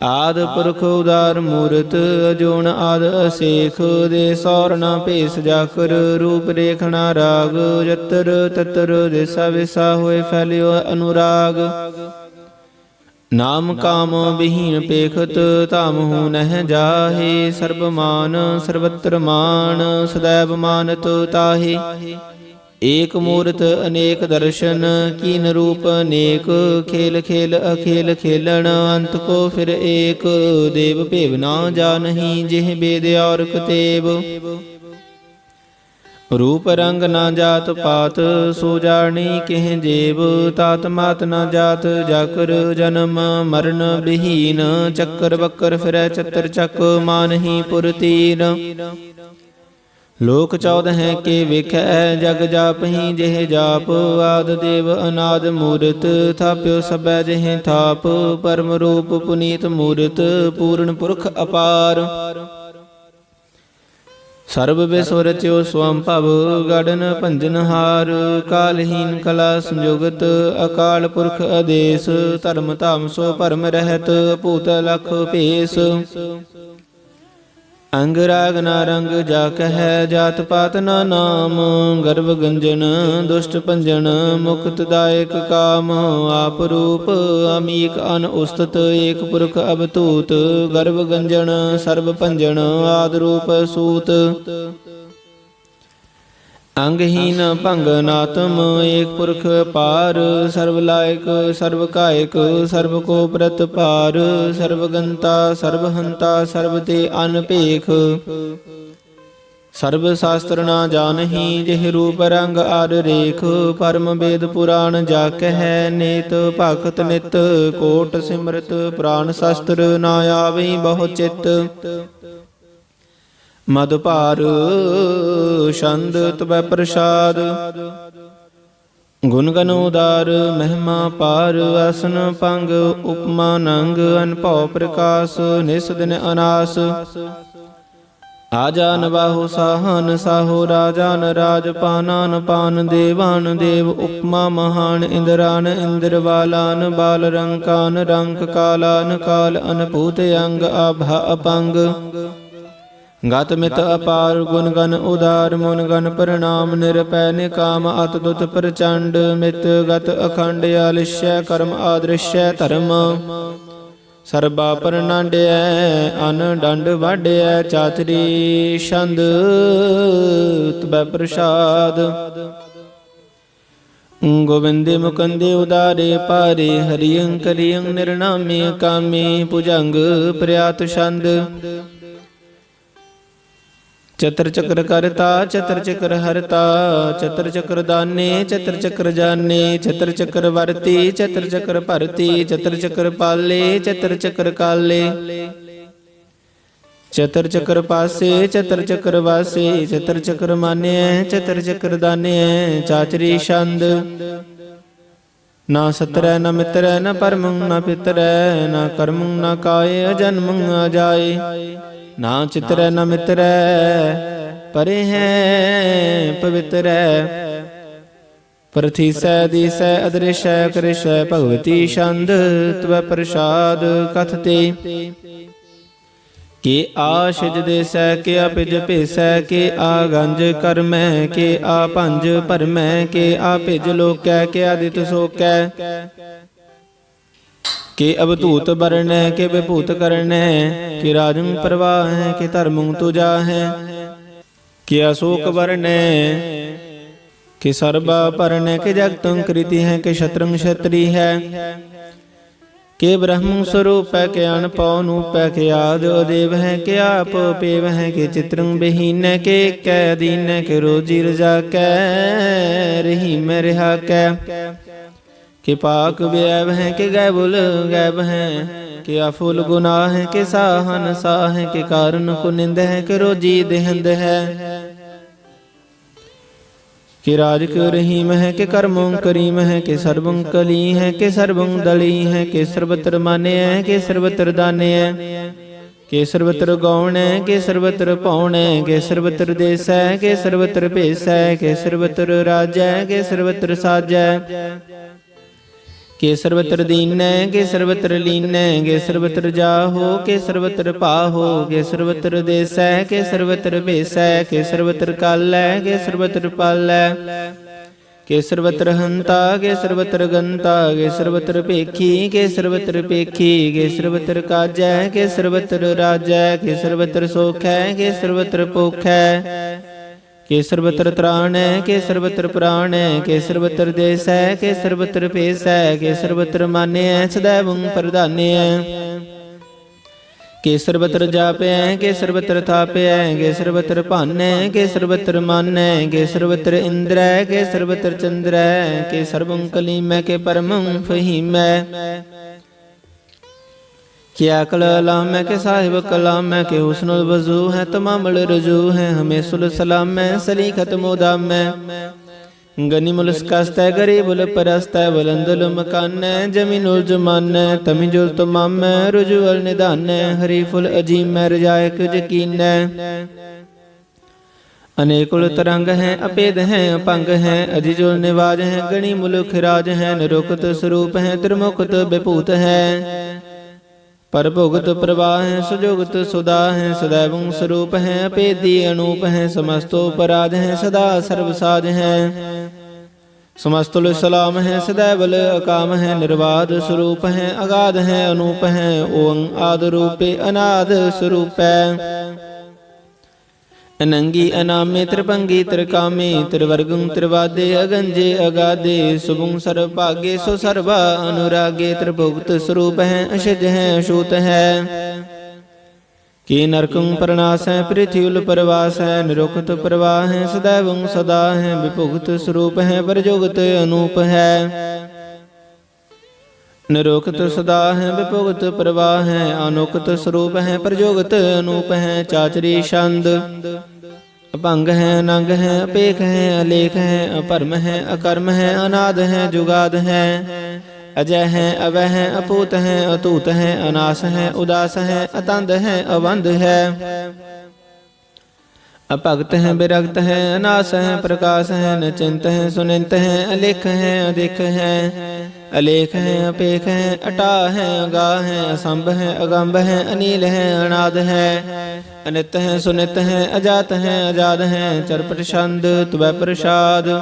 Speaker 1: आद पुरख उदार मूरत अजोन आद असेख दे सौरना भेस जाकर रूप रेखना राग जत्र तत्र दिशा विसा होए फैलियो अनुराग नाम काम विहीन पेखत ताम हूँ नह जाहे सर्वमान सर्वत्र मान सदैव मानत ताहे एक मूर्त अनेक दर्शन कीन रूप अनेक खेल खेल अखेल खेलन अंत को फिर एक देव भेव ना जानहि जिह बेद और कुतेव रूप रंग ना जात पात सो जानी केह जेव तात मात ना जात जाकर जन्म मरण विहीन चक्कर बक्कर फिर चतर चक मानहि पुरतीन लोक 14 के वेखै जग जापहि जेह जाप आद देव अनाद मूरत थाप्यो सबै जेह थाप परम रूप पुनीत मूरत पूर्ण पुरख अपार सर्व विश्व रच्यो स्वंभव गड़न भंजनहार कालहीन कला संजुगत अकाल पुरख आदेश धर्म धाम सो भरम रहत भूत लख भेस अंग राग ना रंग जा कह जात पात ना नाम गर्भ गंजन दुष्ट भंजन मुक्त दायक काम आप रूप अमीक अन उस्तत एक पुरख अवतूत गर्भ गंजन सर्व भंजन आद रूप सूत अंगहीन भंगनात्म एक पुरख पार सर्व लायक सर्व कायक सर्व को प्रत पार सर्वगंता सर्वहंता सर्वते अनपेख सर्व शास्त्र ना जानहि जिह रूप रंग आर रेख परम वेद पुराण जाकह नेत भगत नित कोट सिमरत प्राण शास्त्र ना आवै बहु चित ਮਦ ਭਾਰ ਛੰਦ ਤਵੈ ਪ੍ਰਸਾਦ। ਗੁਣ ਗਨ ਉਦਾਰ ਮਹਿਮਾ ਪਾਰ ਆਸਨ ਭੰਗ ਉਪਮਾ ਨੰਗ ਅਨਭਉ ਪ੍ਰਕਾਸ਼ ਨਿਸ ਦਿਨ ਅਨਾਸ। ਆਜਾਨ ਬਾਹੂ ਸਾਹਨ ਸਾਹੋ ਰਾਜਾਨ ਰਾਜ ਪਾਨਾਨ ਪਾਨ ਦੇਵਾਨ ਦੇਵ ਉਪਮਾ ਮਹਾਨ ਇੰਦਰਾਨ ਇੰਦਰ ਬਾਲਾਨ ਬਾਲ ਰੰਕਾਨ ਰੰਕ ਕਾਲਾਨ ਕਾਲ ਅਨਭੂਤ ਅੰਗ ਆਭਾ ਅਪੰਗ। ਗਤ ਮਿਤ ਅਪਾਰ ਗੁਣ ਗਨ ਉਦਾਰ ਮੁਨ ਗਨ ਪ੍ਰਣਾਮ ਨਿਰਪੈ ਨਿਕਾਮ ਅਤ ਦੁਤ ਪ੍ਰਚੰਡ ਮਿਤ ਗਤ ਅਖੰਡ ਆਲਿਸ਼ੈ ਕਰਮ ਆਦ੍ਰਿਸ਼ੈ ਧਰਮ। ਸਰਬਾ ਪ੍ਰਨਾਂਡਿਐ ਅਨ ਡੰਡ ਵਾਢਿਐ ਚਾਤਰੀ ਛੰਦ ਤਵੈ ਪ੍ਰਸਾਦ। ਗੋਬਿੰਦੇ ਮੁਕੰਦੇ ਉਦਾਰੇ ਪਾਰੇ ਹਰਿਯੰ ਕਰਿਯੰ ਨਿਰਨਾਮੇ ਕਾਮੇ ਭੁਜੰਗ ਪ੍ਰਿਆਤ ਛੰਦ। ਚਤਰ ਚਕਰ ਕਰਤਾ ਚਤਰ ਚਕਰ ਹਰਤਾ ਚਤਰ ਚਕਰ ਦਾਨੇ ਚਤਰ ਚਕਰ ਜਾਨੇ ਚਤਰ ਚਕਰ ਵਰਤੀ ਚਤਰ ਚਕਰ ਭਰਤੀ ਚਤਰ ਚਕਰ ਪਾਲੇ ਚਤਰ ਚਕਰ ਕਾਲੇ। ਚਤਰ ਚਕਰ ਪਾਸੇ ਚਤਰ ਚਕਰ ਵਾਸੇ ਚਤਰ ਚਕਰ ਮਾਨਿਐ ਚਤਰ ਚਕਰ ਦਾਨਿਐ ਚਾਚਰੀ ਛੰਦ। ਨਾ ਸਤਰੈ ਨਾ ਮਿਤਰੈ ਨਾ ਪਰਮੰ ਨਾ ਪਿਤਰੈ ਨਾ ਕਰਮੰ ਨਾ ਕਾਇ ਅਜਨਮੰ ਅਜਾਏ। ਨਾ ਚਿਤਰੈ ਨਾ ਮਿਤਰੈ ਪਰੇ ਹੈ ਪਵਿੱਤਰੈ। ਪ੍ਰਥੀਸੈ ਦੀਸੈ ਅਦ੍ਰਿਸ਼ੈ ਕ੍ਰਿਸ਼ੈ ਭਗਵਤੀ ਛੰਦ ਤਵੈ ਪ੍ਰਸਾਦ ਕਥਤੇ। ਕੇ ਆਸ਼ਿਜ ਦੇਸੈ ਕੇ ਆਪਿਜ ਭੇਸੈ ਕੇ ਆ ਗੰਜ ਕਰਮੈ ਕੇ ਆ ਭੰਜ ਭਰਮੈ ਕੇ ਆ ਭਿਜ ਲੋਕੈ ਕੇ ਆਦਿਤ ਸੋਕੈ। ਕੇ ਅਵਧੂਤ ਬਰਣੈ ਕੇ ਵਿਭੂਤ ਕਰਣੈ ਕਿ ਰਾਜੰ ਪ੍ਰਵਾਹੈ ਕਿ ਧਰਮੰ ਤੁਜਾ ਹੈ। ਕਿ ਅਸ਼ੋਕ ਵਰਣੈ ਕਿ ਸਰਬਾ ਭਰਣੈ ਕਿ ਜਗਤੰ ਕ੍ਰਿਤੀ ਹੈ ਕਿ ਸ਼ਤਰੰ ਛਤਰੀ ਹੈ। ਕਿ ਬ੍ਰਹਮ ਸਰੂਪ ਹੈ ਕਿ ਅਨਪਉ ਨੂਪ ਹੈ ਕਿ ਆਦਿ ਅਦੇਵ ਹੈ ਕਿ ਆਪ ਪੇਵ ਹੈ ਕਿ ਚਿਤਰੰ ਬਹੀਨੈ ਕਿ ਕੈ ਅਧੀਨੈ ਕਿ ਰੋਜੀ ਰਜਾ ਕੈ ਰਹੀਮ ਰਿਹਾ ਕੈ। कि पाक व्यव है कि गैबुल गैब है कि अफुल गुनाह है कि साहन साह है कि कारण कुनिंद है कि रोजी देहंद है। कि राज रहीम है कि कर्मों करीम है कि सर्वं कली है कि सर्वं दली है कि सर्वत्र माने है कि सर्वत्र दाने है। कि सर्वत्र गौण है कि सर्वत्र पौण है कि सर्वत्र देश है कि सर्वत्र भेस है कि सर्वत्र राज है कि सर्वत्र साज है। के सर्वत्र दीन है के सर्वत्र लीन है के सर्वत्र जाहो के सर्वत्र पाहो के सर्वत्र देश है के सर्वत्र भेस है के सर्वत्र काल है के सर्वत्र पाल है। के सर्वत्र हंता के सर्वत्र गंता के सर्वत्र पेखी के सर्वत्र पेखी के सर्वत्र काज है के सर्वत्र राज है के सर्वत्र सोख है के सर्वत्र पोख है। के सर्वत्र त्राण है के सर्वत्र प्राण है के सर्वत्र देश है के सर्वत्र भेस है के सर्वत्र मान्य है सदैवं प्रधान्य है। के सर्वत्र जाप है के सर्वत्र थाप है के सर्वत्र भान है के सर्वत्र मान है के सर्वत्र इंद्र है के सर्वत्र चंद्र है के सर्वं कलीम है के परमं फहीम है। कि अकल अलाम है कि साहिब कलाम है कि हुस्नुल वजू है तमामल रजू है हमें सुल सलाम है सलीखत मोदाम है। गनी मुलस्कास्त है गरीबुल परस्त है बुलंदुल मकान है जमीनुल जमान है तमीजुल तमाम है रुजुअल निदान है हरीफुल अजीम है रजायक यकीन है। अनेकुल तरंग हैं अपेद हैं अपंग हैं अजिजुल निवाज हैं गणी मुलुख राज हैं निरुक्त स्वरूप हैं त्रिमुक्त विभूत है। पर भुगत प्रवाह है सुजुगत सुधा है सदैवं स्वरूप है अपेदी अनूप है समस्तोपराध है सदा सर्वसाज है। समस्तुल सलाम है सदैवल अकाम है निर्वाद स्वरूप है अगाध है अनूप है ओं आदि रूपे अनाद स्वरूप है। अनंगी अनामे त्रिभंगी त्रिकामे त्रिवर्गं त्रिवादे अगंजे अगाधे शुभं सर्वभागे सो सर्वा अनुरागे त्रिभुक्त स्वरूप है अशिज है अछूत है। कि नरकं प्रणाश है पृथ्वील प्रवास है निरुक्त प्रवाह है सदैवं सदा है विभुक्त स्वरूप है परजोगत अनूप है। निरोक्त सदा है विभुगत प्रवाह है, अनुक्त स्वरूप है प्रजोगत अनूप है, चाचरी छंद अभंग है, अनंग है, अपेख है, अलेख है, अपरम है, अकर्म है, अनाद है, जुगाद है, अजय है, अवय है, अपूत है, अतूत है, अनास है, उदास है, अतंद है, अवंध है, अभगत है, विरक्त है, अनास है, प्रकाश है, निचिंत है, सुनिंत है, अलेख है, अधिक है, अलेख है, अपेख है, अटा है, अगाह है, असंभ है, अगंभ है, अनील है, अनाद है, अनित है, सुनित है, अजात है, अजाद है, चरपट छंद तुवै प्रसाद।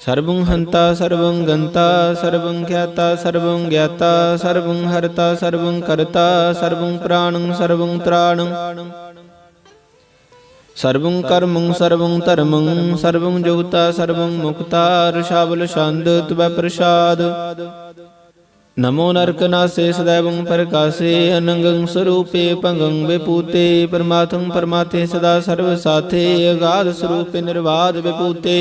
Speaker 1: सर्वं हंता सर्वं गंता सर्वं ख्याता सर्वं ज्ञाता सर्वं हरता सर्वं कर्ता सर्वं प्राणं सर्वं त्राणं सर्वं कर्मं सर्वं धर्मं सर्वं जुगता सर्वं मुक्ता ऋषावल छंद तुवै प्रसाद। नमो नरकनासे सदैवं प्रकाशे अनंगं स्वरूपे भंगं विभूते परमात्मं परमाते सदा सर्व साथे अगाध स्वरूपे निर्वाद विभूते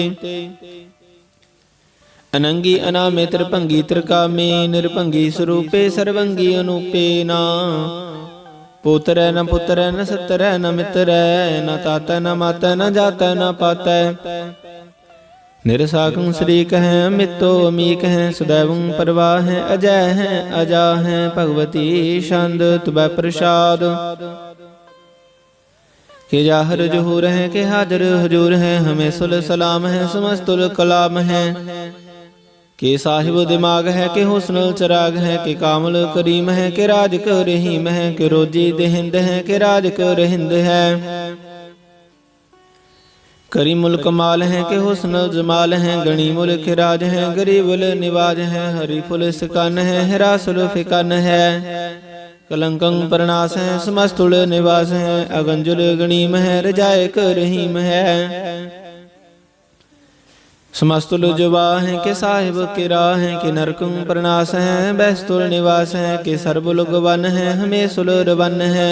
Speaker 1: अनंगी अनामे त्रिभंगी त्रिकामे निर्भंगी स्वरूपे सर्वंगी अनूपे ना पुत्र न पुत्र न सत्र न मित्र न ताता न माता न जाता न पाता निरसाकं श्रीक है मितो अमीक है सदैवं परवाह है अजय है अजा है भगवती छंद तुवै प्रसाद। के जाहर जहूर है के हाजर हजूर है हमें सुल सलाम है समस्तुल कलाम है के साहिब दिमाग है के हुस्न चराग है के कामल करीम है के राज कर रहीम है के रोजी देहिंद है के राज कर हिंद है करीमुल कमाल है के हुस्न जमाल है गणीमुल खिराज है गरीबुल निवाज है हरीफुल सिकन है हिरासुल फिकन है कलंकं प्रणास है समस्तुल निवास है अगंजुल गणीम है रजाए कर रहीम है समस्तुल जुबा है के साहिब के राह है कि नरकुं प्रणास है बैस्तुल निवास है कि सर्वलुग वन है हमें सुलर वन है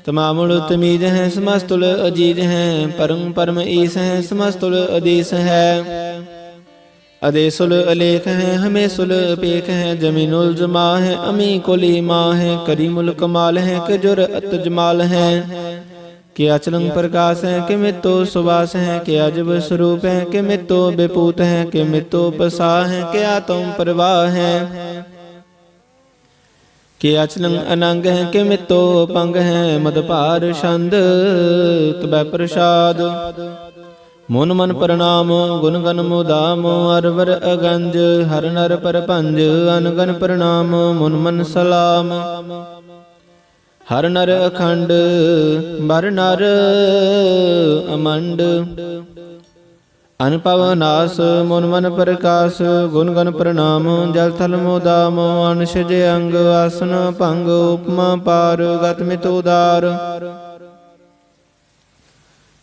Speaker 1: तमामुल तमीज है समस्तुल अजीज है परम परम ईस है समस्तुल अदीस है अदेसुल अलेख है हमें सुल अपेख है जमीनुल जमा है अमी कुली माँ है करीमुल कमाल है कजुर अतजमाल है कि अचलंग प्रकाश है कि मितो सुवास है कि अजब स्वरूप है कि मितो विपूत है कि मितो पसा है कि आत्म प्रवाह है कि अचलंग अनंग है कि मितो पंग है मदपार छंद तुवै प्रसाद। मुन मन प्रणाम गुण गण मुदाम अरवर अगंज हर नर परपंज अनगन प्रणाम मुन मन सलाम हर नर अखंड बर नर अमंड अनपव नास मुन मन प्रकाश गुण गण प्रणाम जल थल मोदाम अनशज अंग आसन भंग उपमा पार गत मितोदार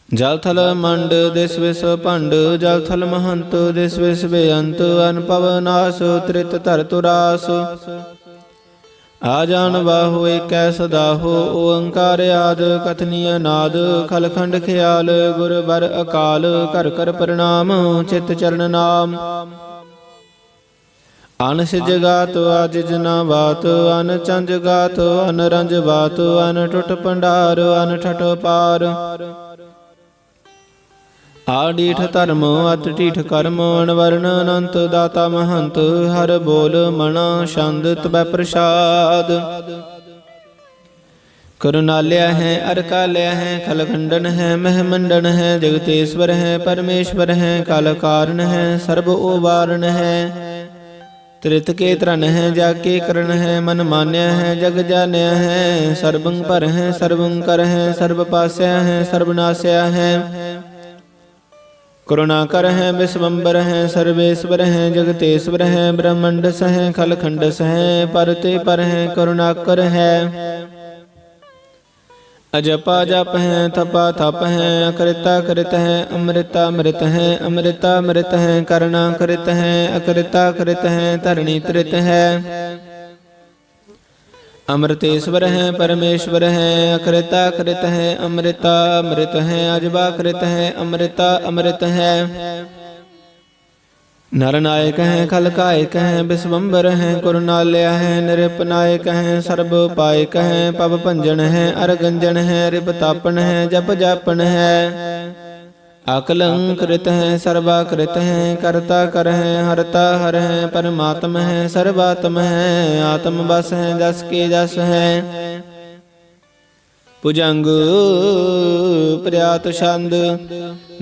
Speaker 1: जल थल मंड दिस विस भंड जल थल महंत दिस विस बेअंत अनपव नास त्रित धर तुरास आजान बाहु एक सदा हो ओंकार आद कथनीय नाद खलखंड ख्याल गुर बर अकाल कर कर प्रणाम चित चरण नाम अन सिज गात आजिज ना बात अन चंज गात अन रंज बात अन टुट भंडार अन ठठ पार आडीठ धर्म अत टीठ कर्म अनवरण अनंत दाता महंत हर बोल मना छंद तुवै प्रसाद। करुणालय है अरकालय है खलखंडन है महमंडन है जगतेश्वर है परमेश्वर है काल कारण है सर्व ओवारण है त्रित के त्रन है जाके करण है मन मान्य है जग जान्य है सर्वं पर है सर्वं कर है सर्व पास्या है सर्वनाश्या है करुणाकर है विश्वम्बर है सर्वेश्वर है जगतेश्वर है ब्रह्मंडस है खलखंडस है परते पर है करुणाकर है अजपा जप है थपा थप है अकृता कृत है अमृता मृत है अमृता मृत है करुणा कृत है अकृता कृत है धरणी त्रित है अमृतेश्वर है परमेश्वर है अकृता कृत है अमृता अमृत है अजबा कृत है अमृता अमृत है नर नायक हैं खल कायक हैं बिस्वम्बर हैं कुरनाल्या हैं निरप नायक हैं सर्ब पायक हैं पव भंजन हैं अरगंजन हैं रिप तापन हैं जप जापन है अकलंकृत हैं सर्वाकृत हैं कर्ता कर हैं हरता हर हैं परमात्म हैं सर्वात्म हैं आत्म बस हैं जस के जस हैं भुजंग प्रयात छंद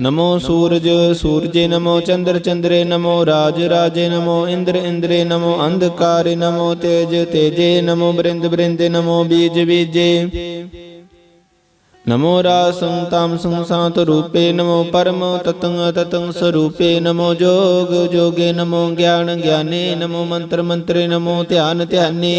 Speaker 1: नमो सूरज सूरजे नमो चंद्र चंद्रे नमो राज राजे नमो इंद्र इंद्रे नमो अंधकारे नमो तेज तेजे नमो बृंद बृंदे नमो बीज बीजे नमो रासं तामसं सात रूपे नमो परम ततंग ततंग स्वरूपे नमो जोग जोगे नमो ज्ञान ज्ञाने नमो मंत्र मंत्रे नमो ध्यान ध्याने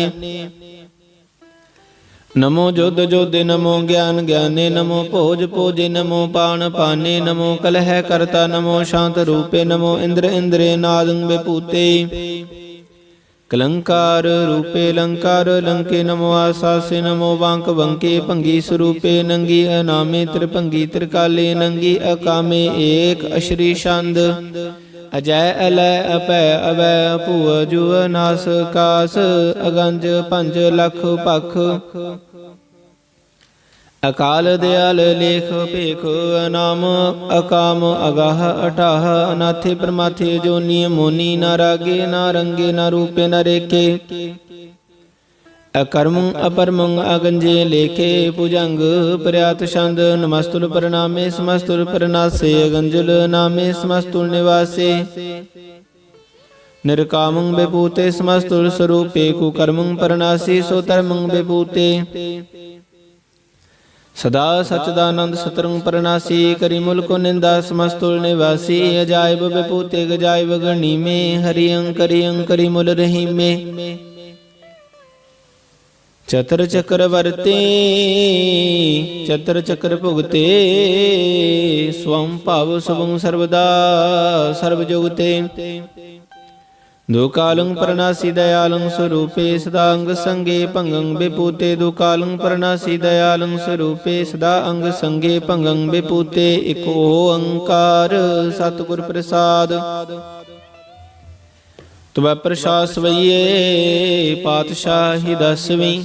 Speaker 1: नमो जोध जोधे नमो ज्ञान ज्ञाने नमो भोज भोजे नमो पान पाने नमो कलह करता नमो शांत रूपे नमो इंद्र इंद्रे नादं विभूते कलंकार रूपे लंकार लंके नमो आसासे नमो वांक वंके भंगी स्वरूपे नंगी अनामे त्रिभंगी त्रिकाले नंगी अकामे एक अश्री छंद अजय अलय अपै अवै भूअ जुअ नास कास अगंज पंज लख पख अकाल दयाल लेख भेख अनाम अकाम अगाह अटाह अनाथे प्रमाथे जोनी मोनी न रागे न रंगे न रूपे न रेखे अकर्म अपरमं अगंजे लेखे भुजंग प्रयात छंद नमस्तुल प्रणामे समस्तुल प्रनासे अगंजुल नामे समस्तुल निवासे निरकामं विभूते समस्तुल स्वरूपे कुकर्मं प्रनासी सो धर्मं विभूते सदा सच्चिदानंद सतरंग प्रनासी करी मुल्को निंदा समस्तुल निवासी अजायब विभूते गजायब गणी में हरियं करी मुल रही में चतर चक्रवर्ती चतर चक्र भुगते स्वं भाव शुभं सर्वदा सर्वजुगते दो कालं प्रणासी दयालं स्वरूपे सदा अंग संगे भंगं विभूते दो कालं प्रणासी दयालं स्वरूपे सदा अंग संगे भंगं विभूते एक ओंकार सतगुर प्रसाद तुवै प्रसाद सवैये पातशाही दसवीं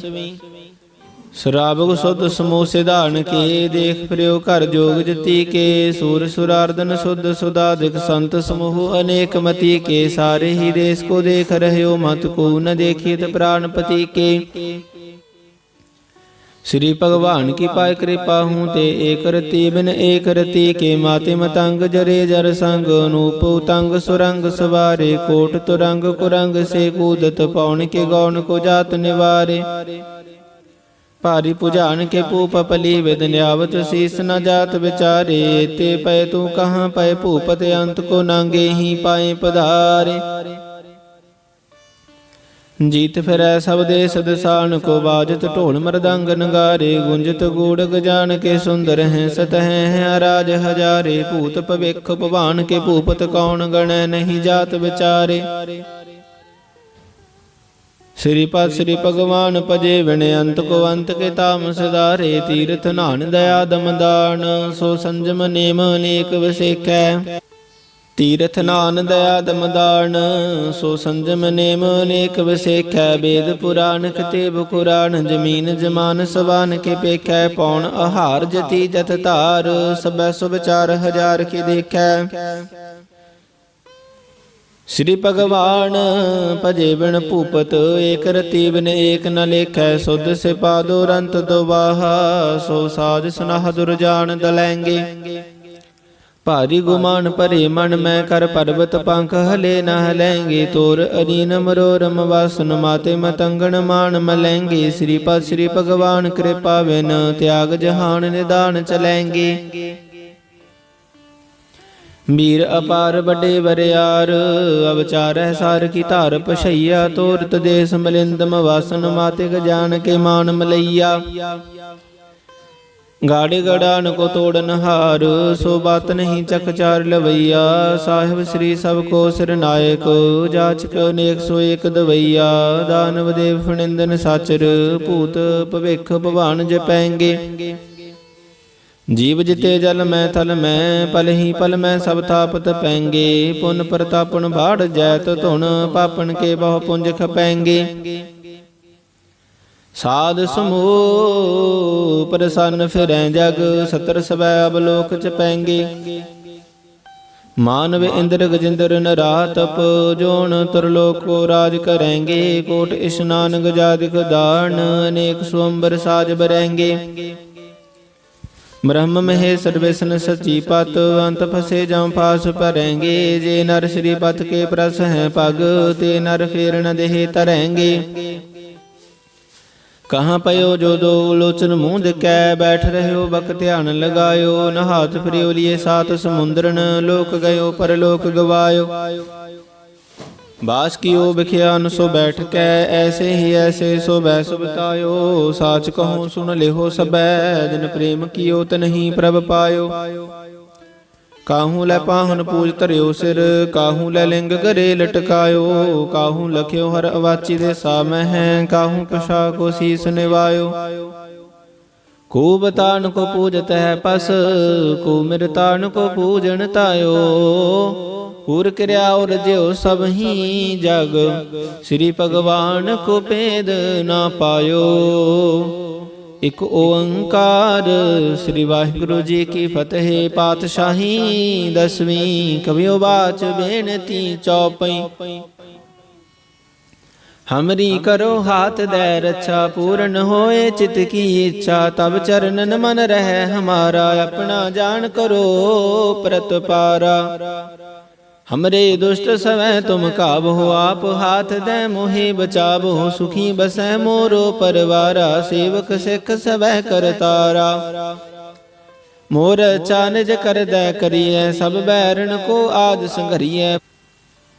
Speaker 1: सुराबग सुध समूह सिधारण के देख फिर्यो घर जोग जति के सूर सुरार्दन शुद्ध सुधाधिक संत समूह अनेक मति के सारे ही देश को देख रहे हो मत को न देखित प्राणपति के श्री भगवान की पाय कृपा हूँ ते एक रति बिन एक रति के माते मतंग जरे जर संग अनूप उतंग सुरंग सवारे कोट तुरंग कुरंग से कूदत पौन के गौन को जात निवारे भारी पुजान के पूप पली विदन्यावत शीस न जात विचारे ते पै तू कहाँ पै भूपत अंत को नांगे ही पाए पधारे जीत फिरै सब देश दिसान को बाजत ढोल मृदंग नगारे गुंजत गूढ़ गजान के सुंदर हैं सतह हैं अराज हजारे भूत भविख भवान के भूपत कौन गण नहीं जात विचारे श्रीपद श्री भगवान पजे विने अंत को अंत के ताम सिधारे तीर्थ नान दया दमदान सो संजम नेम अनेक विसेखै तीर्थ नान दया दमदान सो संजम नेम अनेक विसेखै वेद पुराण कतेब कुरान जमीन जमान सवान के पेखै पौन आहार जति जत धार सबै सुविचार हजार के देखै श्री भगवान भजे बिन भूपत एक रति बिन एक न लेखै सुध से पादो रंत दोबाहा सो साज सुनाह दुर्जान दलैंगे भारी गुमान भरे मन में कर पर्वत पंख हले न हलेंगे तोर अरीन मरोरम वासन माते मतंगन मान मलेंगे श्रीपद श्री भगवान कृपा बिन त्याग जहान निदान चलेंगे वीर अपार बड़े बरियार अवचार सार की धार पशैया तोरत देश मलिंदम वासन माते गजान के मान मलैया गाड़े गड़ान को तोड़न हार सो बात नहीं चकचार लवैया साहिब श्री सबको सिर नायक जाचक अनेक सो एक दवैया दानव देव फणिंदन साचर भूत भविख भवान जपैंगे ਜੀਵ ਜਿਤੇ ਜਲ ਮੈਂ ਥਲ ਮੈਂ, ਪਲ ਹੀ ਪਲ ਮੈਂ ਸਭ ਤਾਪਤ ਪੈਂਗੇ। ਪੁਨ ਪ੍ਰਤਾਪਨ ਬਾੜ ਜੈਤ ਧੁਨ, ਪਾਪਨ ਕੇ ਬਹੁ ਪੁੰਜ ਖਪੈਂਗੇ। ਸਾਧ ਸਮੂਹ ਪ੍ਰਸੰਨ ਫਿਰੈ ਜਗ, ਸਤਰ ਸਵੈ ਅਬਲੋਕ ਚ ਪੈਂਗੇ। ਮਾਨਵ ਇੰਦਰ ਗਜਿੰਦਰ ਨਰਾਤਪ, ਜੋਨ ਤੁਰਲੋਕ ਕੋ ਰਾਜ ਕਰੈਂਗੇ। ਕੋਟ ਇਸ਼ਨਾਨ ਗਜਾਦਿਕ ਦਾਨ, ਅਨੇਕ ਸੁਅੰਬਰ ਸਾਜ ਬਰੈਂਗੇ। ਬ੍ਰਹਮ ਮਹੇ ਸਰਵੇਸਨ ਸਚੀ ਪਤ, ਅੰਤ ਫਸੇ ਜਮ ਫਾਸ ਭਰੈਂਗੇ। ਜੇ ਨਰ ਸ੍ਰੀ ਪਤ ਕੇ ਪ੍ਰਸ ਹੈ ਪਗ, ਤੇ ਨਰ ਫੇਰ ਨ ਦੇਹ ਤਰੈਂਗੇ। ਕਹਾਂ ਪਇਓ ਜੋ ਦੋ ਲੋਚਨ ਮੂੰਹ ਦਿਕੈ, ਬੈਠ ਰਹਿਓ ਬਕ ਧਿਆਨ ਲਗਾਇਓ। ਨਹਾਤ ਫਿਰਿਓ ਲਿਏ ਸਾਤ ਸਮੁੰਦਰਨ, ਲੋਕ ਗਇਓ ਪਰਲੋਕ ਗਵਾਇਓ। ਬਾਸ ਕੀਓ ਬਿਖਿਆਨ ਸੋ ਬੈਠ ਕੈ, ਐਸੇ ਹੀ ਐਸੇ ਸੋ ਬੈ ਸੁਬਤਾਇਓ। ਸਾਚ ਕਹੋ ਸੁਣ ਲਿਹੋ ਸਬੈ, ਜਿਨ ਪ੍ਰੇਮ ਕੀਓ ਤਨਹੀ ਪ੍ਰਭ ਪਾਇਓ। ਕਾਹੂ ਲੈ ਪਾਹਨ ਪੂਜ ਧਰਿਓ ਸਿਰ, ਕਾਹੂ ਲੈ ਲਿੰਗ ਗਰੇ ਲਟਕਾਇਓ। ਕਾਹੂ ਲਖਿਓ ਹਰ ਅਵਾਚੀ ਦੇ ਸਾਮਹਿ, ਕਾਹੂ ਪਛਾ ਕੋ ਸੀਸ ਨਿਵਾਇਓ। ਕੋ ਬਤਾਨ ਕੋ ਪੂਜਤ ਹੈ ਪਸ, ਕੋ ਮਿਰਤਾਨ ਕੋ ਪੂਜਨ ਤਾਇਓ। ਪੂਰ ਕਿਰਿਆ ਉਰਜਿਓ ਸਭ ਹੀ ਜਗ, ਸ੍ਰੀ ਭਗਵਾਨ ਕੋ ਭੇਦ ਨਾ ਪਾਇਓ। ਇਕ ਓੰਕਾਰ ਸ੍ਰੀ ਵਾਹਿਗੁਰੂ ਜੀ ਕੀ ਫਤਿਹ। ਪਾਤਸ਼ਾਹੀ ਦਸਵੀਂ, ਕਵਿਓ ਬਾਚ ਬੇਨਤੀ ਚੌਪਈ। हमरी करो हाथ दे रक्षा, पूर्ण होए चित की इच्छा। तब चरणन मन रहे हमारा, अपना जान करो प्रतपारा। हमरे दुष्ट सवै तुम काबो, आप हाथ दे मोहे बचाबो। सुखी बसै मोरो परवारा, सेवक सिख सवै करतारा। मोर चानज कर दै करिए, सब बैरन को आज संघरिए।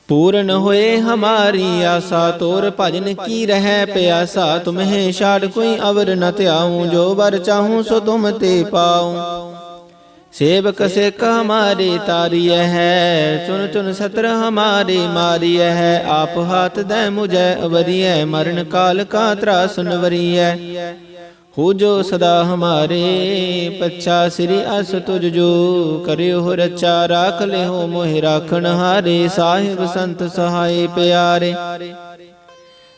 Speaker 1: पूर्ण होए हमारी आशा, तोर भजन की रह प्यासा। तुम्हें छाड़ कोई अवर न त्याऊं, जो बर चाहूं सो तुम ते पाऊं। सेवक सिख हमारे तारिय है, चुन चुन सत्र हमारे मारिय है। आप हाथ दे मुझे अवरिय, मरण काल का त्रास नवरिय। हो जो सदा हमारे पच्छा, श्री अस तुझ जो करियो रचा। राख ले हो मोहि राखन हारे, साहिब संत सहाय प्यारे।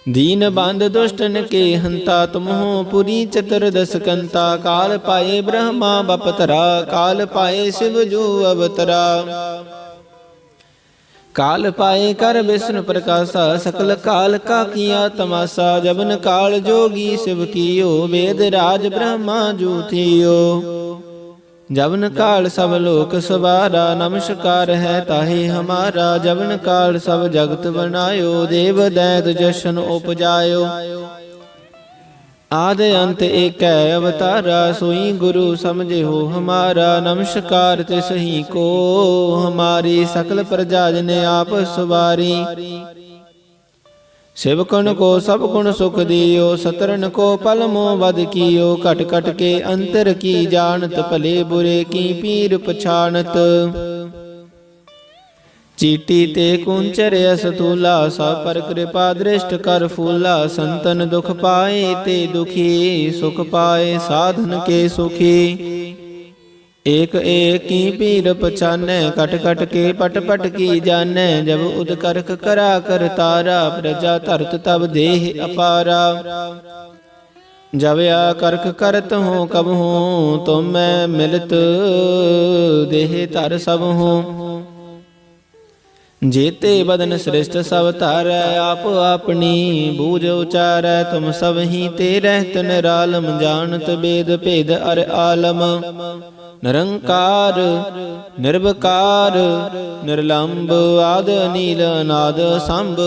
Speaker 1: दीन बांध दुष्टन के हंता, तुम हो पुरी चतुर्दश कंता। काल पाए ब्रह्मा बपतरा, काल पाए शिव जो अवतरा। काल पाए कर विष्णु प्रकाशा, सकल काल का किया तमाशा। जबन काल जोगी शिव कियो, वेद राज ब्रह्मा जू थियो। जबन काल सब लोक सवारा, नमस्कार है ताहे हमारा। जबन काल सब जगत बनायो, देव दैत जशन उपजायो। आदि अंत एक अवतारा, सोई गुरु समझे हो हमारा। नमस्कार तिसही को, हमारी सकल प्रजा ने आप सवारी। शिवकन को सब गुण सुख दियो, सतरन को पल मोह वध कियो। कट कट के अंतर की जानत, भले बुरे की पीर पछानत। चीटी ते कुंचर असतूला, सा पर कृपा दृष्ट कर फूला। संतन दुख पाए ते दुखी, सुख पाए साधन के सुखी। एक एक की पीर पछाने, कट कट के पट पट की जाने। जब उदकर्क करा कर तारा, प्रजा धरत तब देह अपारा। जब या करक करत हो कब हो, तुम मैं मिलत देह तर सब हो। जेते बदन श्रेष्ठ सब तारै, आप अपनी बूझ उचारै। तुम सब ही ते रहत निरालम, जानत वेद भेद अर आलम। निरंकार निर्विकार निर्लंब, आद अनील अनाद संभ।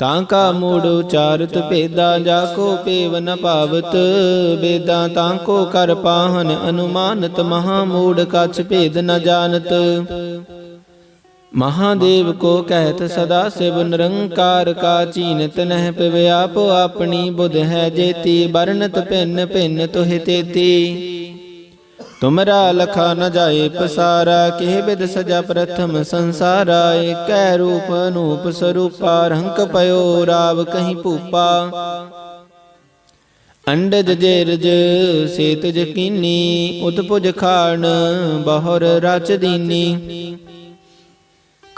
Speaker 1: तांका मूढ़ उचारत भेदा, जाको पेव न पावत बेदा। तांको कर पाहन अनुमानत, महामूढ़ कछ भेद न जानत। महादेव को कहत सदा शिव, निरंकार का चीनत नह पिव। आप अपनी बुध है जेती, बरनत भिन्न भिन्न तुह तेती। तुमरा लखा न जाए पसारा, केह विद सजा प्रथम संसारा। एक रूप अनूप स्वरूपा, रंक पयो राव कहीं भूपा। ਅੰਡਜ ਜੇਰਜ ਸੇਤਜ ਕੀਨੀ ਉਤਪੁਜ ਖਾਣ ਬਹੁਰ ਰਚ ਦੀਨੀ।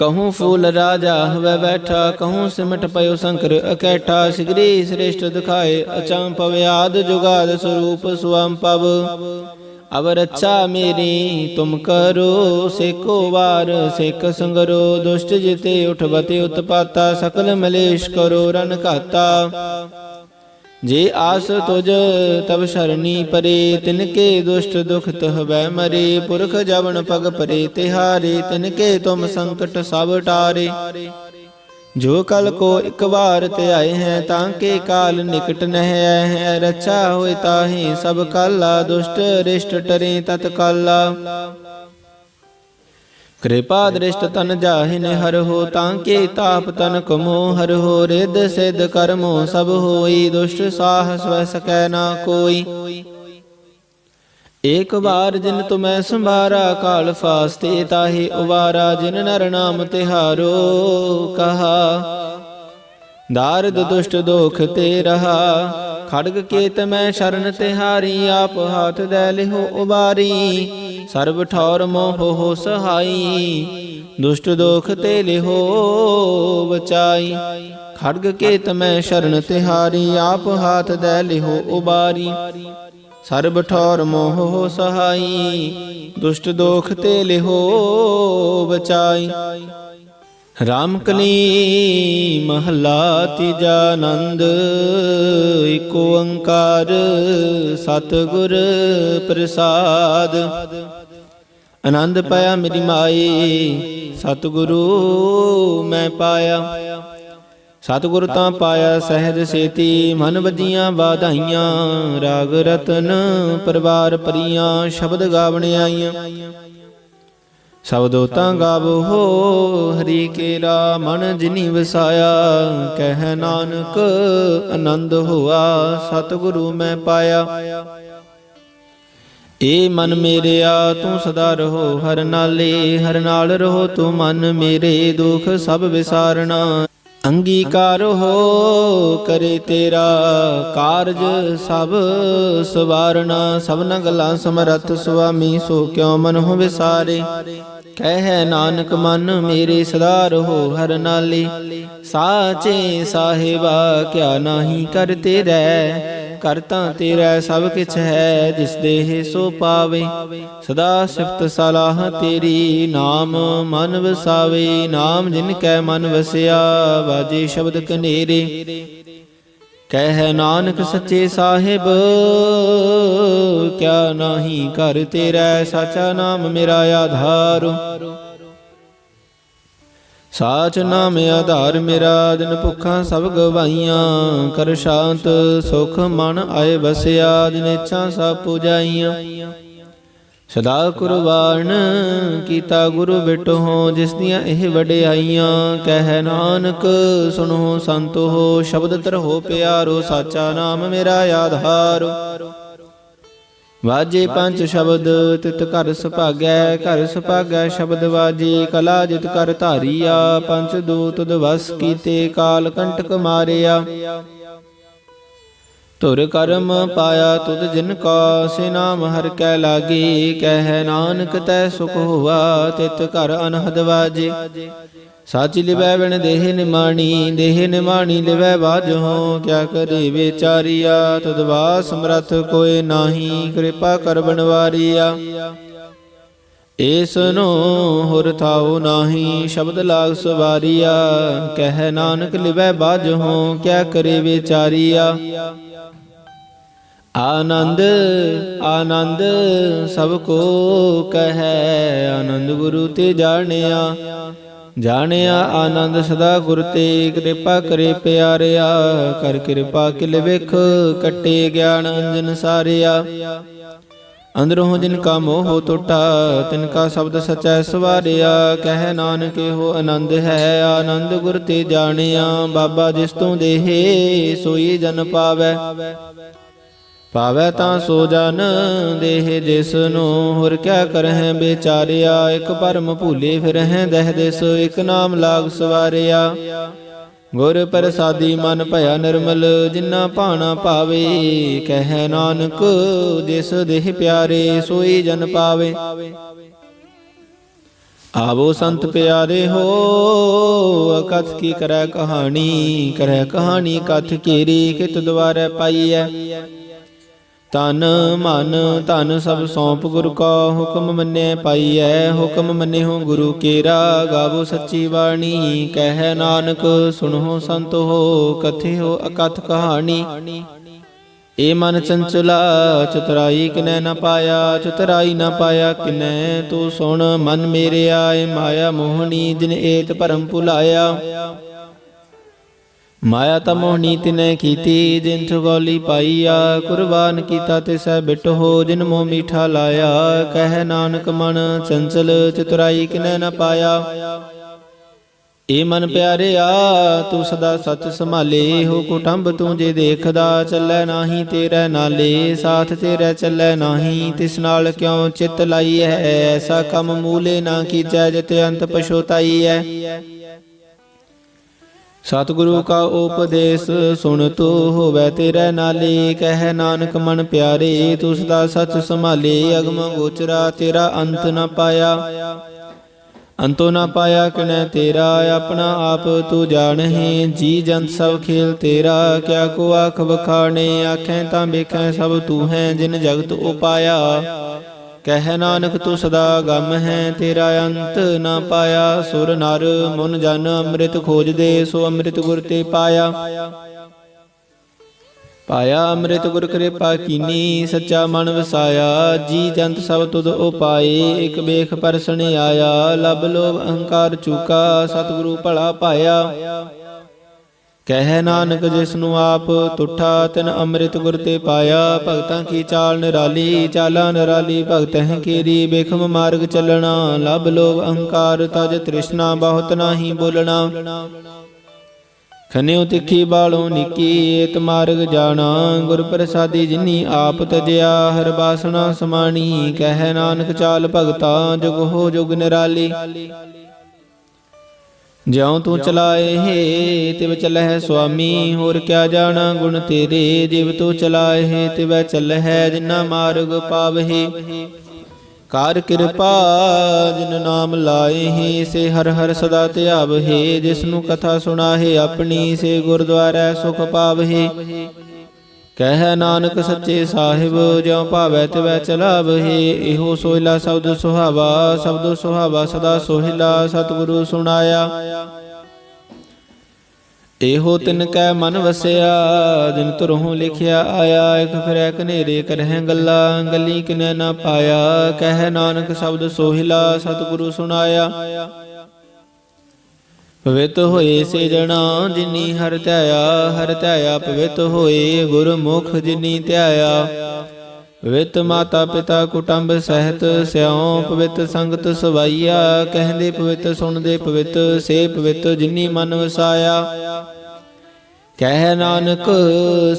Speaker 1: कहूँ फूल राजा हवै बैठा कहूँ सिमट पयो शंकर अकैठा। सिगरी श्रेष्ठ दिखाए अचम पव्याद जुगाद स्वरूप स्वम पव। अब रक्षा मेरी तुम करो सेको वार सेक संगरो। दुष्ट जिते उठबते उत्पाता सकल मलेश करो रन घाता। जे आस तुझ तब शरणी परे तिनके दुष्ट दुख तहबै मरे। पुरख जवन पग परे तिहारे तिनके तुम संकट सब टारे। जो कल को एक बार ते आए हैं तांके काल निकट नह आए हैं। रक्षा होए ताहि सब काला दुष्ट रिष्ट टरे तत्काला। कृपा दृष्ट तन जाहिन हर हो तांके ताप तन कमो हर हो। रिद्ध सिद्ध कर्मो सब होई दुष्ट साहस वह सकै ना कोई। एक बार जिन तुम्हें संभारा काल फास्ते ताहि उबारा। जिन नर नाम तिहारो कहा दारद दुष्ट दोख ते रहा। खड़ग केत मैं शरण तिहारी आप हाथ दै लिहो उबारी। सर्व ठौर मोह हो सहाई दुष्ट दोख ते लिहो बचाई। खड़ग केत मैं शरण तिहारी आप हाथ दै लिहो उबारी। सर्व ठौर मोह हो सहाई दुष्ट दोख ते लिहो बचाई। राम कली महला तीजा आनंद एक ओंकार सतगुर प्रसाद। आनंद पाया मेरी माए सतगुरु मैं पाया। सतगुर तां पाया सहज सेती मन वजियां वाधाइयां। राग रतन परवार परियां शब्द गावण आईयां। शब्दो तां गावो हो हरि केरा मन जिनी वसाया। कह नानक आनंद हुआ सतगुरु मैं पाया। ए मन मेरेया तू सदा रहो हर नाले। हर नाल रहो तू मन मेरे दुख सब विसारना। अंगीकार हो करे तेरा कारज सब सवारना। सबना गला समरथ सुआमी सो क्यों मन हो विसारे। कह नानक मन मेरे सदा रहो हर नाले। साचे साहिबा क्या नाही करते रह। करता तेरा सब किछ है जिस देह सो पावे। सदा सिफत सलाह तेरी नाम मन वसावे। नाम जिनकै मन वसिया बाजे शब्द कनेरे। कह नानक सच्चे साहिब क्या नाही कर तेरा। साचा नाम मेरा आधार। साच नाम आधार मेरा दिन भुखा सब गवाइयां। कर शांत सुख मन आए बसिया जिन इच्छा सब पूजाइयां। सदा कुर्बान कीता गुरु बिटो हो जिस दियां एह वडियाइयां। कह नानक सुनो संतो हो शब्द तरहो प्यारो। साचा नाम मेरा आधार। ਵਾਜੇ ਪੰਜ ਸ਼ਬਦ ਤਿਤ ਘਰ ਸੁਭਾਗੈ। ਘਰ ਸੁਭਾਗੈ ਸ਼ਬਦ ਵਾਜੇ ਕਲਾ ਜਿਤ ਕਰ ਧਾਰੀਆ। ਪੰਜ ਦੂਤ ਦਵਸ ਕੀਤੇ ਕਾਲ ਕੰਟਕ ਮਾਰਿਆ। ਧੁਰ ਕਰਮ ਪਾਇਆ ਤੁਧ ਜਿਨ ਕਾ ਸੇ ਨਾਮ ਹਰ ਕੈ ਲਾਗੇ। ਕਹਿ ਨਾਨਕ ਤੈ ਸੁਖ ਹੋਆ ਤਿਤ ਘਰ ਅਨਹਦ ਵਾਜੇ। ਸੱਚ ਲਿਵੈ ਬਿਨ ਦੇਹ ਨਿਮਾਣੀ। ਦੇਹ ਨਿਮਾਣੀ ਲਿਵੈ ਬਾਝੋ। ਕਿਆ ਕਰੇ ਵਿਚਾਰੀਆ ਤੁਧ ਵਾ ਸਮਰਥ ਕੋਇ ਨਾਹੀ। ਕਿਰਪਾ ਕਰ ਬਣਵਾਰੀਆ ਏਸਨੋ ਹੁਰ ਥਾਉ ਨਾਹੀ। ਸ਼ਬਦ ਲਾਗ ਸਵਾਰੀਆ ਕਹਿ ਨਾਨਕ ਲਿਵੈ ਬਾਝੋ। ਕਿਆ ਕਰੇ ਵਿਚਾਰੀਆ आनंद आनंद सब को कहे। आनंद गुरु ते जानिया जानिया आनंद सदा गुर ते। कृपा करे प्यारिया कर कृपा किल विख कटे ज्ञान अंजन सारिया। अंदरों जिनका मोह टूटा तिनका शब्द सचै सवारिया। कह नानक हो आनंद है आनंद गुर ते जानिया। बाबा जिस तू देहे सोई जन पावै। पावै तां सो जन देह जिसनु हुर क्या करहें बेचारिया। एक परम भूले फिरहें दह दिस एक नाम लाग सवारिया। ਗੁਰ ਪ੍ਰਸਾਦੀ ਮਨ ਭਇਆ ਨਿਰਮਲ, ਜਿਨਾ ਭਾਣਾ ਭਾਵੇ। ਕਹਿ ਨਾਨਕ ਜਿਸ ਦੇਹ ਪਿਆਰੇ, ਸੋਈ ਜਨ ਪਾਵੇ। ਆਵੋ ਸੰਤ ਪਿਆਰੇ ਹੋ, ਅਕਥ ਕੀ ਕਰੈ ਕਹਾਣੀ। ਕਰੈ ਕਹਾਣੀ ਕਥ ਕੀਰੀ, ਕਿਤ ਦੁਆਰੈ ਪਾਈਐ। ਤਨ ਮਨ ਧਨ ਸਭ ਸੌਂਪ ਗੁਰੂ ਕਾ, ਹੁਕਮ ਮੰਨਿਐ ਪਾਈਐ। ਹੁਕਮ ਮੰਨਿਓ ਗੁਰੂ ਕੇਰਾ, ਗਾਵੋ ਸੱਚੀ ਬਾਣੀ। ਕਹਿ ਨਾਨਕ ਸੁਣੋ ਸੰਤ ਹੋ, ਕਥਿਓ ਅਕਥ ਕਹਾਣੀ। ਏ ਮਨ ਚੰਚਲਾ ਚਤੁਰਾਈ ਕਿਨੈ ਨ ਪਾਇਆ, ਚਤੁਰਾਈ ਨ ਪਾਇਆ ਕਿਨੈ। ਤੂੰ ਸੁਣ ਮਨ ਮੇਰਿਆ, ਏ ਮਾਇਆ ਮੋਹਣੀ, ਜਿਨ ਏਤ ਭਰਮ ਭੁਲਾਇਆ। ਮਾਇਆ ਤਾਂ ਮੋਹਣੀ ਤਿਨੈ ਕੀਤੀ, ਜਿਨ ਠਗੋਲੀ ਪਾਈਆ। ਕੁਰਬਾਨ ਕੀਤਾ ਤਿਸੈ ਬਿਟਹੁ, ਜਿਨ ਮੋਹ ਮੀਠਾ ਲਾਇਆ। ਕਹਿ ਨਾਨਕ ਮਨ ਚੰਚਲ ਚਤੁਰਾਈ ਕਿਨੈ ਨ ਪਾਇਆ। ਏ ਮਨ ਪਿਆਰਿਆ ਤੂੰ ਸਦਾ ਸੱਚ ਸੰਭਾਲੇ, ਹੋ ਕੁਟੰਬ ਤੂੰ ਜੇ ਦੇਖਦਾ। ਚੱਲੈ ਨਾਹੀ ਤੇਰੇ ਨਾਲੇ, ਸਾਥ ਤੇਰੇ ਚੱਲੈ ਨਾਹੀ। ਤਿਸ ਨਾਲ ਕਿਉ ਚਿਤ ਲਾਈਐ, ਐਸਾ ਕੰਮ ਮੂਲੇ ਨਾ ਕੀਜੈ, ਜਿਤ ਅੰਤ ਪਛੋਤਾਈਐ। ਸਤਿਗੁਰੂ ਕਾ ਉਪਦੇਸ਼ ਸੁਣ ਤੂੰ, ਹੋਵੈ ਤੇਰੇ ਨਾਲੇ। ਕਹਿ ਨਾਨਕ ਮਨ ਪਿਆਰੇ ਤੂੰ ਸਦਾ ਸੱਚ ਸੰਭਾਲੇ। ਅਗਮ ਗੋਚਰਾ ਤੇਰਾ ਅੰਤ ਨ ਪਾਇਆ, ਅੰਤੋ ਨਾ ਪਾਇਆ ਕਿਨੈ ਤੇਰਾ। ਆਪਣਾ ਆਪ ਤੂੰ ਜਾਣਹਿ, ਜੀ ਜੰਤ ਸਭ ਖੇਲ ਤੇਰਾ। ਕਿਆ ਕੋ ਆਖ ਵਖਾਣੇ, ਆਖੈ ਤਾਂ ਵੇਖੈ ਸਭ ਤੂੰ ਹੈ, ਜਿਨ ਜਗਤ ਉਪਾਇਆ। ਕਹਿ ਨਾਨਕ ਤੂੰ ਸਦਾ ਗਮ ਹੈ, ਤੇਰਾ ਅੰਤ ਨਾ ਪਾਇਆ। ਸੁਰ ਨਰ ਮਨ ਜਨ ਅੰਮ੍ਰਿਤ ਖੋਜਦੇ, ਸੋ ਅੰਮ੍ਰਿਤ ਗੁਰ ਤੇ ਪਾਇਆ। ਪਾਇਆ ਅੰਮ੍ਰਿਤ ਗੁਰ ਕਿਰਪਾ ਕੀਨੀ, ਸੱਚਾ ਮਨ ਵਸਾਇਆ। ਜੀ ਜੰਤ ਸਭ ਤੁਧ ਉਪਾਏ, ਇਕ ਵੇਖ ਪਰਸਣ ਆਇਆ। ਲਬ ਲੋਭ ਅਹੰਕਾਰ ਚੂਕਾ, ਸਤਿਗੁਰੂ ਭਲਾ ਪਾਇਆ। ਕਹਿ ਨਾਨਕ ਜਿਸਨੂੰ ਆਪ ਤੁਠਾ, ਤਿਨ ਅੰਮ੍ਰਿਤ ਗੁਰ ਤੇ ਪਾਇਆ। ਭਗਤਾਂ ਕੀ ਚਾਲ ਨਿਰਾਲੀ, ਚਾਲਾ ਨਿਰਾਲੀ ਭਗਤਹਿ ਕੀਰੀ। ਬਿਖਮ ਮਾਰਗ ਚੱਲਣਾ, ਲਬ ਲੋਭ ਅਹੰਕਾਰ ਤਜ ਤ੍ਰਿਸ਼ਨਾ। ਬਹੁਤ ਨਾਹੀ ਬੋਲਣਾ, ਖਨਿਉ ਤਿੱਖੀ ਬਾਲੋਂ ਨਿੱਕੀ। ਏਤ ਮਾਰਗ ਜਾਣਾ, ਗੁਰ ਪ੍ਰਸਾਦੀ ਜਿਨੀ ਆਪ ਤਜਿਆ। ਹਰ ਬਾਸਨਾ ਸਮਾਣੀ, ਕਹਿ ਨਾਨਕ ਚਾਲ ਭਗਤਾ। ਜੁਗ ਹੋ ਜੁਗ ਨਿਰਾਲੀ, ਜਿਉ ਤੂੰ ਚਲਾਏ ਹੈ ਤਿਵ ਚਲਹਿ ਸੁਆਮੀ। ਹੋਰ ਕਿਆ ਜਾਣਾ ਗੁਣ ਤੇਰੇ, ਜਿਵ ਤੂੰ ਚਲਾਏ ਹੈ ਤਿਵੈ ਚਲਹਿ। ਜਿਨਾ ਮਾਰਗ ਪਾਵਹਿ ਕਰ ਕਿਰਪਾ, ਜਿਨ ਨਾਮ ਲਾਏ ਹੈ ਸੇ ਹਰ ਹਰ ਸਦਾ ਧਿਆਵਹਿ। ਜਿਸਨੂੰ ਕਥਾ ਸੁਣਾਹੇ ਆਪਣੀ, ਸੇ ਗੁਰਦੁਆਰੈ ਸੁਖ ਪਾਵਹਿ। ਕਹਿ ਨਾਨਕ ਸੱਚੇ ਸਾਹਿਬ, ਜਿਉ ਭਾਵੈ ਤਿਵੈ ਚਲਾਵਹਿ। ਇਹੋ ਸੋਹਿਲਾ ਸ਼ਬਦ ਸੁਹਾਵਾ, ਸ਼ਬਦ ਸੁਹਾਵਾ ਸਦਾ ਸੋਹਿਲਾ। ਸਤਿਗੁਰੂ ਸੁਣਾਇਆ ਇਹੋ ਤਿਨ ਕੈ ਮਨ ਵਸਿਆ, ਜਿਨ ਤੁਰਹੁ ਲਿਖਿਆ ਆਇਆ। ਇਕ ਫਿਰੈ ਕਨੇਰੇ ਕਰਹਿ ਗੱਲਾਂ, ਗੱਲੀ ਕਿਨੈ ਨਾ ਪਾਇਆ। ਕਹਿ ਨਾਨਕ ਸ਼ਬਦ ਸੋਹਿਲਾ, ਸਤਿਗੁਰੂ ਸੁਣਾਇਆ। ਪਵਿੱਤ ਹੋਏ ਸੇ ਜਣਾ, ਜਿਨੀ ਹਰਿ ਧਿਆਇਆ। ਹਰਿ ਧਿਆਇਆ ਪਵਿੱਤ ਹੋਏ, ਗੁਰਮੁਖ ਜਿਨੀ ਧਿਆਇਆ। ਪਵਿੱਤ ਮਾਤਾ ਪਿਤਾ ਕੁਟੰਬ ਸਹਿਤ, ਸਿਉ ਪਵਿੱਤ ਸੰਗਤ ਸਵਾਈਆ। ਕਹਿੰਦੇ ਪਵਿੱਤ ਸੁਣਦੇ ਪਵਿੱਤ, ਸੇ ਪਵਿੱਤ ਜਿਨੀ ਮਨ ਵਸਾਇਆ। ਕਹਿ ਨਾਨਕ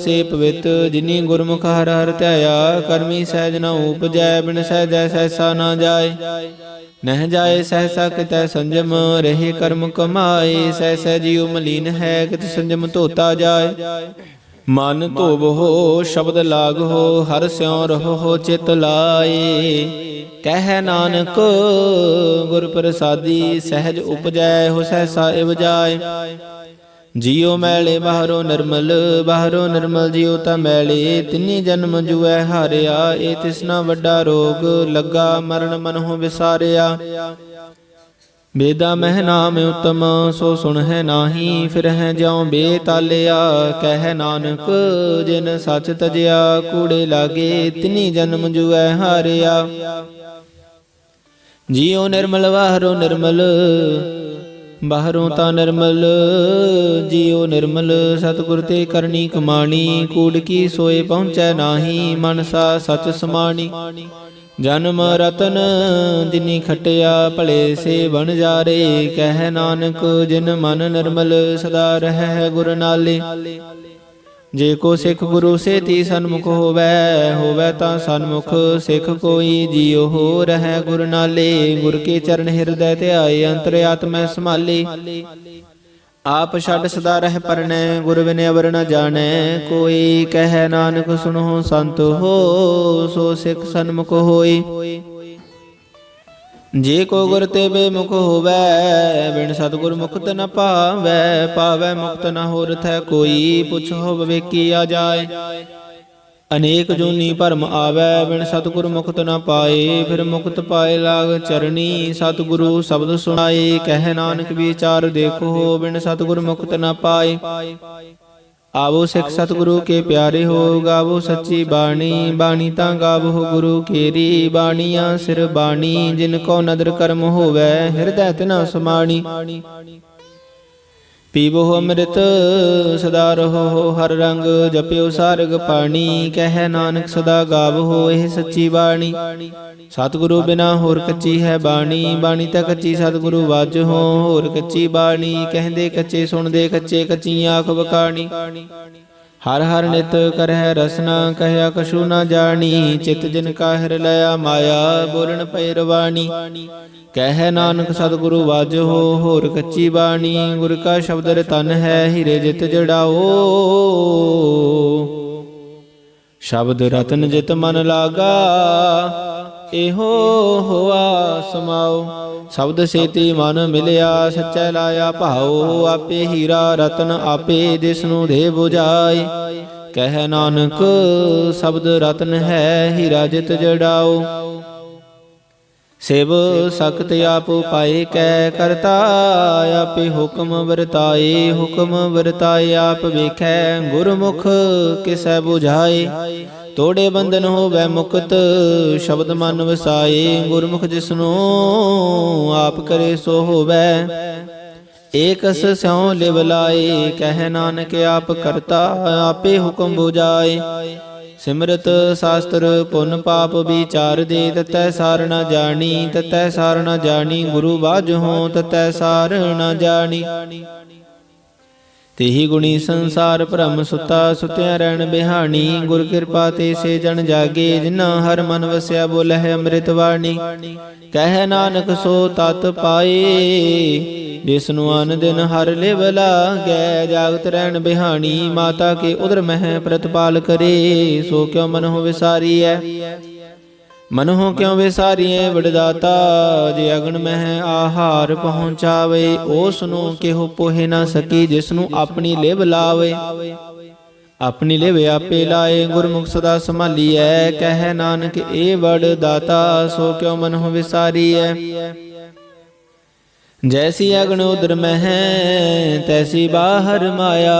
Speaker 1: ਸੇ ਪਵਿੱਤ, ਜਿਨੀ ਗੁਰਮੁਖ ਹਰਿ ਹਰਿ ਧਿਆਇਆ। ਕਰਮੀ ਸਹਿਜ ਨ ਉਪਜੈ, ਬਿਨ ਸਹਿਜੈ ਸਹਿਸਾ ਨਾ ਜਾਏ। ਨਹਿ ਜਾਏ ਸਹਿਸਾ ਕਿਤੈ ਸੰਜਮ, ਰਹੇ ਕਰਮ ਕਮਾਏ। ਸਹਿ ਜੀਉ ਮਲੀਨ ਹੈ, ਕਿਤ ਸੰਜਮ ਧੋਤਾ ਜਾਏ। ਮਨ ਧੋਵਹੁ ਸ਼ਬਦ ਲਾਗਹੁ, ਹਰਿ ਸਿਉ ਰਹੋ ਚਿਤ ਲਾਏ। ਕਹਿ ਨਾਨਕ ਗੁਰ ਪ੍ਰਸਾਦੀ, ਸਹਿਜ ਉਪਜੈ ਹੋ ਸਹਿਸਾ ਇਵ ਜਾਏ। ਜੀਉ ਮੈਲੇ ਬਾਹਰੋਂ ਨਿਰਮਲ, ਬਾਹਰੋਂ ਨਿਰਮਲ ਜੀਉ ਤਾਂ ਮੈਲੇ। ਤਿੰਨੀ ਜਨਮ ਜੁਐ ਹਾਰਿਆ, ਇਹ ਤਿਸਨਾ ਵੱਡਾ ਰੋਗ ਲੱਗਾ। ਮਰਨ ਮਨਹੁ ਵਿਸਾਰਿਆ, ਬੇਦਾ ਮਹਿ ਨਾਮ ਉਤਮ, ਸੋ ਸੁਣਹਿ ਨਾਹੀ। ਫਿਰਹਿ ਜਿਉ ਬੇਤਾਲਿਆ, ਕਹਿ ਨਾਨਕ ਜਿਨ ਸੱਚ ਤਜਿਆ। ਕੂੜੇ ਲਾਗੇ ਤਿੰਨੀ ਜਨਮ ਜੁਐ ਹਾਰਿਆ। ਜੀਉ ਨਿਰਮਲ ਬਾਹਰੋਂ ਨਿਰਮਲ, ਬਾਹਰੋਂ ਤਾਂ ਨਿਰਮਲ। ਜੀਉ ਨਿਰਮਲ ਸਤਿਗੁਰ ਤੇ ਕਰਨੀ ਕਮਾਣੀ। ਕੂੜ ਕੀ ਸੋਏ ਪਹੁੰਚੈ ਨਾਹੀ, ਮਨਸਾ ਸਚ ਸਮਾਣੀ। ਜਨਮ ਰਤਨ ਜਿਨੀ ਖਟਿਆ, ਭਲੇ ਸੇ ਬਣ ਜਾਰੇ। ਕਹਿ ਨਾਨਕ ਜਿਨ ਮਨ ਨਿਰਮਲ, ਸਦਾ ਰਹਿ ਗੁਰ ਨਾਲੇ। ਜੇ ਕੋ ਸਿੱਖ ਗੁਰੂ ਸੇਤੀ ਸਨਮੁਖ ਹੋਵੈ, ਹੋਵੈ ਤਾਂ ਸਨਮੁਖ ਸਿੱਖ ਕੋਈ। ਜੀਉ ਹੋ ਰਹਿ ਗੁਰ ਨਾਲੇ, ਗੁਰ ਕੇ ਚਰਨ ਹਿਰਦੈ ਧਿਆਏ। ਅੰਤਰ ਆਤਮੈ ਸੰਭਾਲੇ, ਆਪ ਛੱਡ ਸਦਾ ਰਹਿ ਪਰਨੈ, ਗੁਰ ਬਿਨਿ ਅਵਰ ਨ ਜਾਣੈ ਕੋਈ। ਕਹਿ ਨਾਨਕ ਸੁਣੋ ਸੰਤ ਹੋ, ਸੋ ਸਿੱਖ ਸਨਮੁਖ ਹੋਈ। ਜੇ ਕੋ ਗੁਰ ਤੇ ਬੇਮੁਖ ਹੋਵੈ, ਬਿਨ ਸਤਿਗੁਰ ਮੁਕਤ ਨ ਪਾਵੈ। ਪਾਵੈ ਮੁਕਤ ਨ ਹੋਰ ਥੈ ਕੋਈ, ਪੁੱਛੋ ਵਿਵੇਕੀ ਆ ਜਾਏ। ਅਨੇਕ ਜੂਨੀ ਭਰਮ ਆਵੈ, ਬਿਨ ਸਤਿਗੁਰ ਮੁਕਤ ਨ ਪਾਏ। ਫਿਰ ਮੁਕਤ ਪਾਏ ਲਾਗ ਚਰਨੀ, ਸਤਿਗੁਰੂ ਸ਼ਬਦ ਸੁਣਾਏ। ਕਹਿ ਨਾਨਕ ਵਿਚਾਰ ਦੇਖੋ, ਬਿਨ ਸਤਿਗੁਰ ਮੁਕਤ ਨ ਪਾਏ। ਆਵੋ ਸਿੱਖ ਸਤਿਗੁਰੂ ਕੇ ਪਿਆਰੇ ਹੋ, ਗਾਵੋ ਸੱਚੀ ਬਾਣੀ। ਬਾਣੀ ਤਾਂ ਗਾਵੋ ਗੁਰੂ ਕੇਰੀ, ਬਾਣੀਆਂ ਸਿਰ ਬਾਣੀ। ਜਿਨ ਕੋ ਨਦਰ ਕਰਮ ਹੋਵੈ, ਹਿਰਦੈ ਤਿਨਾ ਸਮਾਣੀ। ਪੀਵੋ ਅੰਮ੍ਰਿਤ ਸਦਾ ਰਹੋ ਹਰ ਰੰਗ, ਜਪਿਓ ਸਾਰਗ ਪਾਣੀ। ਕਹਿ ਨਾਨਕ ਸਦਾ ਗਾਵੋ ਇਹ ਸੱਚੀ ਬਾਣੀ। ਸਤਿਗੁਰੂ ਬਿਨਾ ਹੋਰ ਕੱਚੀ ਹੈ ਬਾਣੀ, ਬਾਣੀ ਤਾਂ ਕੱਚੀ ਸਤਿਗੁਰੂ ਵਾਜੋ ਹੋਰ ਕੱਚੀ ਬਾਣੀ। ਕਹਿੰਦੇ ਕੱਚੇ ਸੁਣਦੇ ਕੱਚੇ, ਕੱਚੀ ਆਖ ਬਕਾਣੀ। ਹਰ ਹਰ ਨਿਤ ਕਰਹਿ ਰਸਨਾ, ਕਹਿਆ ਕਛੂ ਨਾ ਜਾਣੀ। ਚਿਤ ਜਿਨ ਕਾ ਹਿਰ ਲਿਆ ਮਾਇਆ, ਬੋਲਣ ਪੈ ਰਵਾਣੀ। ਕਹਿ ਨਾਨਕ ਸਤਿਗੁਰੂ ਵਾਜੋ ਹੋਰ ਕੱਚੀ ਬਾਣੀ। ਗੁਰ ਕਾ ਸ਼ਬਦ ਰਤਨ ਹੈ, ਹੀਰੇ ਜਿਤ ਜੜਾਓ। ਸ਼ਬਦ ਰਤਨ ਜਿਤ ਮਨ ਲਾਗਾ, ਇਹੋ ਹੋਆ ਸਮਾਓ। ਸ਼ਬਦ ਸੇਤੀ ਮਨ ਮਿਲਿਆ, ਸੱਚੈ ਲਾਇਆ ਭਾਉ। ਆਪੇ ਹੀਰਾ ਰਤਨ ਆਪੇ, ਜਿਸਨੂੰ ਦੇ ਬੁਝਾਏ। ਕਹਿ ਨਾਨਕ ਸ਼ਬਦ ਰਤਨ ਹੈ, ਹੀਰਾ ਜਿਤ ਜੜਾਓ। ਸਿਵ ਸਖਤ ਆਪ ਪਾਏ, ਕੈ ਕਰਤਾ ਆਪੇ ਹੁਕਮ ਵਰਤਾਏ। ਹੁਕਮ ਵਰਤਾਏ ਆਪ ਵੇਖੈ, ਗੁਰਮੁਖ ਕਿਸੈ ਬੁਝਾਏ। ਤੋੜੇ ਬੰਧਨ ਹੋਵੈ ਮੁਕਤ, ਸ਼ਬਦ ਮਨ ਵਸਾਏ। ਗੁਰਮੁਖ ਜਿਸਨੂੰ ਆਪ ਕਰੇ ਸੋ ਹੋਵੈ, ਏਕਸ ਸਿਉ ਲਿਵ ਲਾਏ। ਕਹਿ ਨਾਨਕ ਆਪ ਕਰਤਾ ਆਪੇ ਹੁਕਮ ਬੁਝਾਏ। ਸਿਮਰਤ ਸਾਸਤਰ ਪੁੰਨ ਪਾਪ ਵਿਚਾਰ ਦੇ, ਤਤੈ ਸਾਰ ਨ ਜਾਣੀ। ਤਤੈ ਸਾਰ ਨ ਜਾਣੀ, ਗੁਰੂ ਬਾਝਹੁ ਤਤੈ ਸਾਰ ਨ ਜਾਣੀ। ਤੇਹੀ ਗੁਣੀ ਸੰਸਾਰ ਭ੍ਰਮ ਸੁਤਾ, ਸੁਤਿਆ ਰਹਿਣ ਬਿਹਾਣੀ। ਗੁਰ ਕਿਰਪਾ ਤੇ ਸੇ ਜਨ ਜਾਗੇ, ਜਿਨਾ ਹਰ ਮਨ ਵਸਿਆ ਬੋਲਹਿ ਅੰਮ੍ਰਿਤ ਬਾਣੀ। ਕਹਿ ਨਾਨਕ ਸੋ ਤਤ ਪਾਏ, ਜਿਸਨੂੰ ਅਨ ਦਿਨ ਹਰ ਲਿਵ ਲਾਗੈ। ਜਾਗਤ ਰਹਿਣ ਬਿਹਾਣੀ, ਮਾਤਾ ਕੇ ਉਦਰ ਮਹਿ ਪ੍ਰਤਪਾਲ ਕਰੇ। ਸੋ ਕਿਉ ਮਨਹੁ ਵਿਸਾਰੀਐ, ਮਨਹੁ ਕਿਉ ਵਿਸਾਰੀਐ ਵਡਦਾਤਾ। ਜੇ ਅਗਨ ਮਹਿ ਆਹਾਰ ਪਹੁੰਚਾਵੇ, ਉਸ ਨੂੰ ਕਿਹੋ ਪੋਹਿ ਨਾ ਸਕੀ। ਜਿਸਨੂੰ ਆਪਣੀ ਲਿਵ ਲਾਵੇ, ਆਪਣੀ ਲਿਵ ਆਪੇ ਲਾਏ। ਗੁਰਮੁਖ ਸਦਾ ਸੰਭਾਲੀਐ, ਕਹਿ ਨਾਨਕ ਏ ਵਡਦਾਤਾ। ਸੋ ਕਿਉ ਮਨਹੁ ਵਿਸਾਰੀਐ, ਜੈਸੀ ਅਗਨ ਉਦਰ ਮਹਿ, ਤੈਸੀ ਬਾਹਰ ਮਾਇਆ।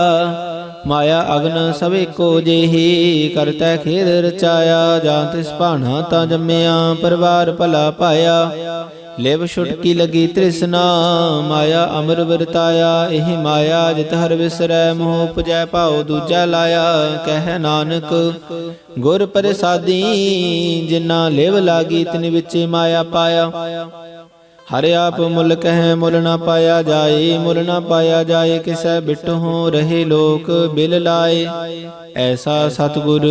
Speaker 1: ਮਾਇਆ ਅਗਨ ਸਭ ਏਕੋ ਜਿਹੀ, ਕਰਤੈ ਖੇਦ ਰਚਾਇਆ। ਜਾਂ ਤਿਸ ਭਾਣਾ ਤਾਂ ਜੰਮਿਆ, ਪਰਿਵਾਰ ਭਲਾ ਪਾਇਆ। ਲਿਵ ਛੁਟਕੀ ਲਗੀ ਤ੍ਰਿਸ਼ਨਾ, ਮਾਇਆ ਅਮਰ ਵਰਤਾਇਆ। ਇਹ ਮਾਇਆ ਜਿਤ ਹਰ ਵਿਸਰੈ, ਮੋਹ ਉਪਜੈ ਭਾਉ ਦੂਜਾ ਲਾਇਆ। ਕਹਿ ਨਾਨਕ ਗੁਰ ਪ੍ਰਸਾਦੀ, ਜਿਨਾ ਲਿਵ ਲਾਗੀ ਤਿਨ ਵਿਚੇ ਮਾਇਆ ਪਾਇਆ। ਹਰ ਆਪ ਮੁੱਲ ਕਹਿ ਮੁੱਲ ਨਾ ਪਾਇਆ ਜਾਏ। ਮੁੱਲ ਨਾ ਪਾਇਆ ਜਾਏ, ਕਿਸੈ ਬਿਟਹੁ ਰਹੇ ਲੋਕ ਬਿਲ ਲਾਏ। ਐਸਾ ਸਤਿਗੁਰ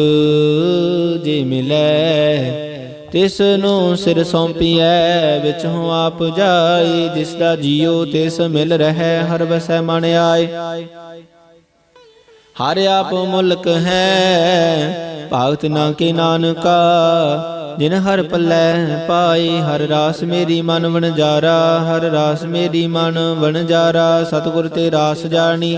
Speaker 1: ਜੇ ਮਿਲੈ, ਤਿਸ ਨੂੰ ਸਿਰ ਸੌਂਪੀਐ। ਵਿਚਹੁ ਆਪ ਜਾਏ, ਜਿਸ ਦਾ ਜੀਉ ਤਿਸ ਮਿਲ ਰਹਿ, ਹਰ ਵਸੈ ਮਨ ਆਏ। ਹਰ ਆਪ ਮੁਲਕ ਹੈ, ਭਾਗਤ ਨਾ ਕੇ ਨਾਨਕਾ। ਜਿਨ ਹਰ ਪੱਲੇ ਪਾਈ, ਹਰ ਰਾਸ ਮੇਰੀ ਮਨ ਵਣਜਾਰਾ। ਹਰ ਰਾਸ ਮੇਰੀ ਮਨ ਵਣਜਾਰਾ, ਸਤਿਗੁਰ ਤੇ ਰਾਸ ਜਾਣੀ।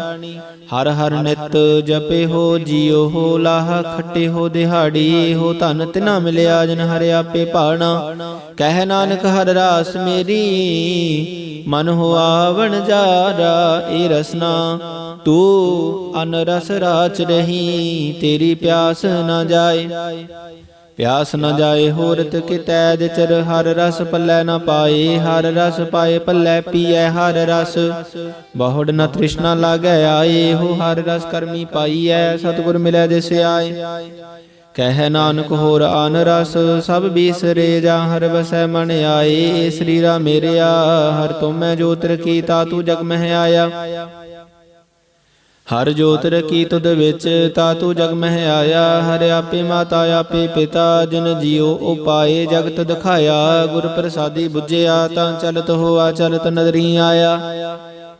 Speaker 1: ਹਰ ਹਰ ਨਿਤ ਜਪੇ ਹੋ ਜੀਉ ਹੋ, ਲਾਹ ਖੱਟੇ ਹੋ ਦਿਹਾੜੀ ਹੋ। ਧਨ ਤਿਨਾ ਮਿਲਿਆ, ਜਿਨ ਹਰਿ ਆਪੇ ਭਾਣਾ। ਕਹਿ ਨਾਨਕ ਹਰ ਰਾਸ ਮੇਰੀ, ਮਨ ਹੋਆ ਵਣਜਾਰਾ। ਏ ਰਸਨਾ ਤੂੰ ਅਨ ਰਸ ਰਾਚ ਰਹੀ, ਤੇਰੀ ਪਿਆਸ ਨਾ ਜਾਏ। ਪਿਆਸ ਨ ਜਾਏ ਹੋਰਤ ਕਿਤੈ, ਜਿਚਰ ਹਰ ਰਸ ਪੱਲੇ ਨ ਪਾਏ। ਹਰ ਰਸ ਪਾਏ ਪੱਲੇ ਪੀਐ ਹਰ ਰਸ, ਬਹੁੜ ਨ ਤ੍ਰਿਸ਼ਨਾ ਲਾਗੈ ਆਏ। ਹੋ ਹਰ ਰਸ ਕਰਮੀ ਪਾਈਐ, ਸਤਿਗੁਰ ਮਿਲੈ ਜਿਸ ਆਏ। ਕਹਿ ਨਾਨਕ ਹੋਰ ਆਨ ਰਸ, ਸਭ ਬੀਸਰੇ ਜਾਂ ਹਰ ਵਸੈ ਮਨ ਆਏ। ਏ ਸਰੀਰਾ ਮੇਰਿਆ, ਹਰ ਤੁਮੈ ਜੋਤ ਰਖੀ, ਤਾਤੂ ਜਗ ਮਹਿ ਆਇਆ। ਹਰ ਜੋਤ ਰਖੀ ਤੁਧ ਵਿੱਚ, ਤਾਤੂ ਜਗ ਮਹਿ ਆਇਆ। ਹਰ ਆਪੇ ਮਾਤਾ ਆਪੇ ਪਿਤਾ, ਜਿਨ ਜੀਉ ਉਪਾਏ ਜਗਤ ਦਿਖਾਇਆ। ਗੁਰ ਪ੍ਰਸਾਦੀ ਬੁਝਿਆ, ਤਾਂ ਚਲਤ ਹੋਆ ਚਲਤ ਨਦਰੀ ਆਇਆ।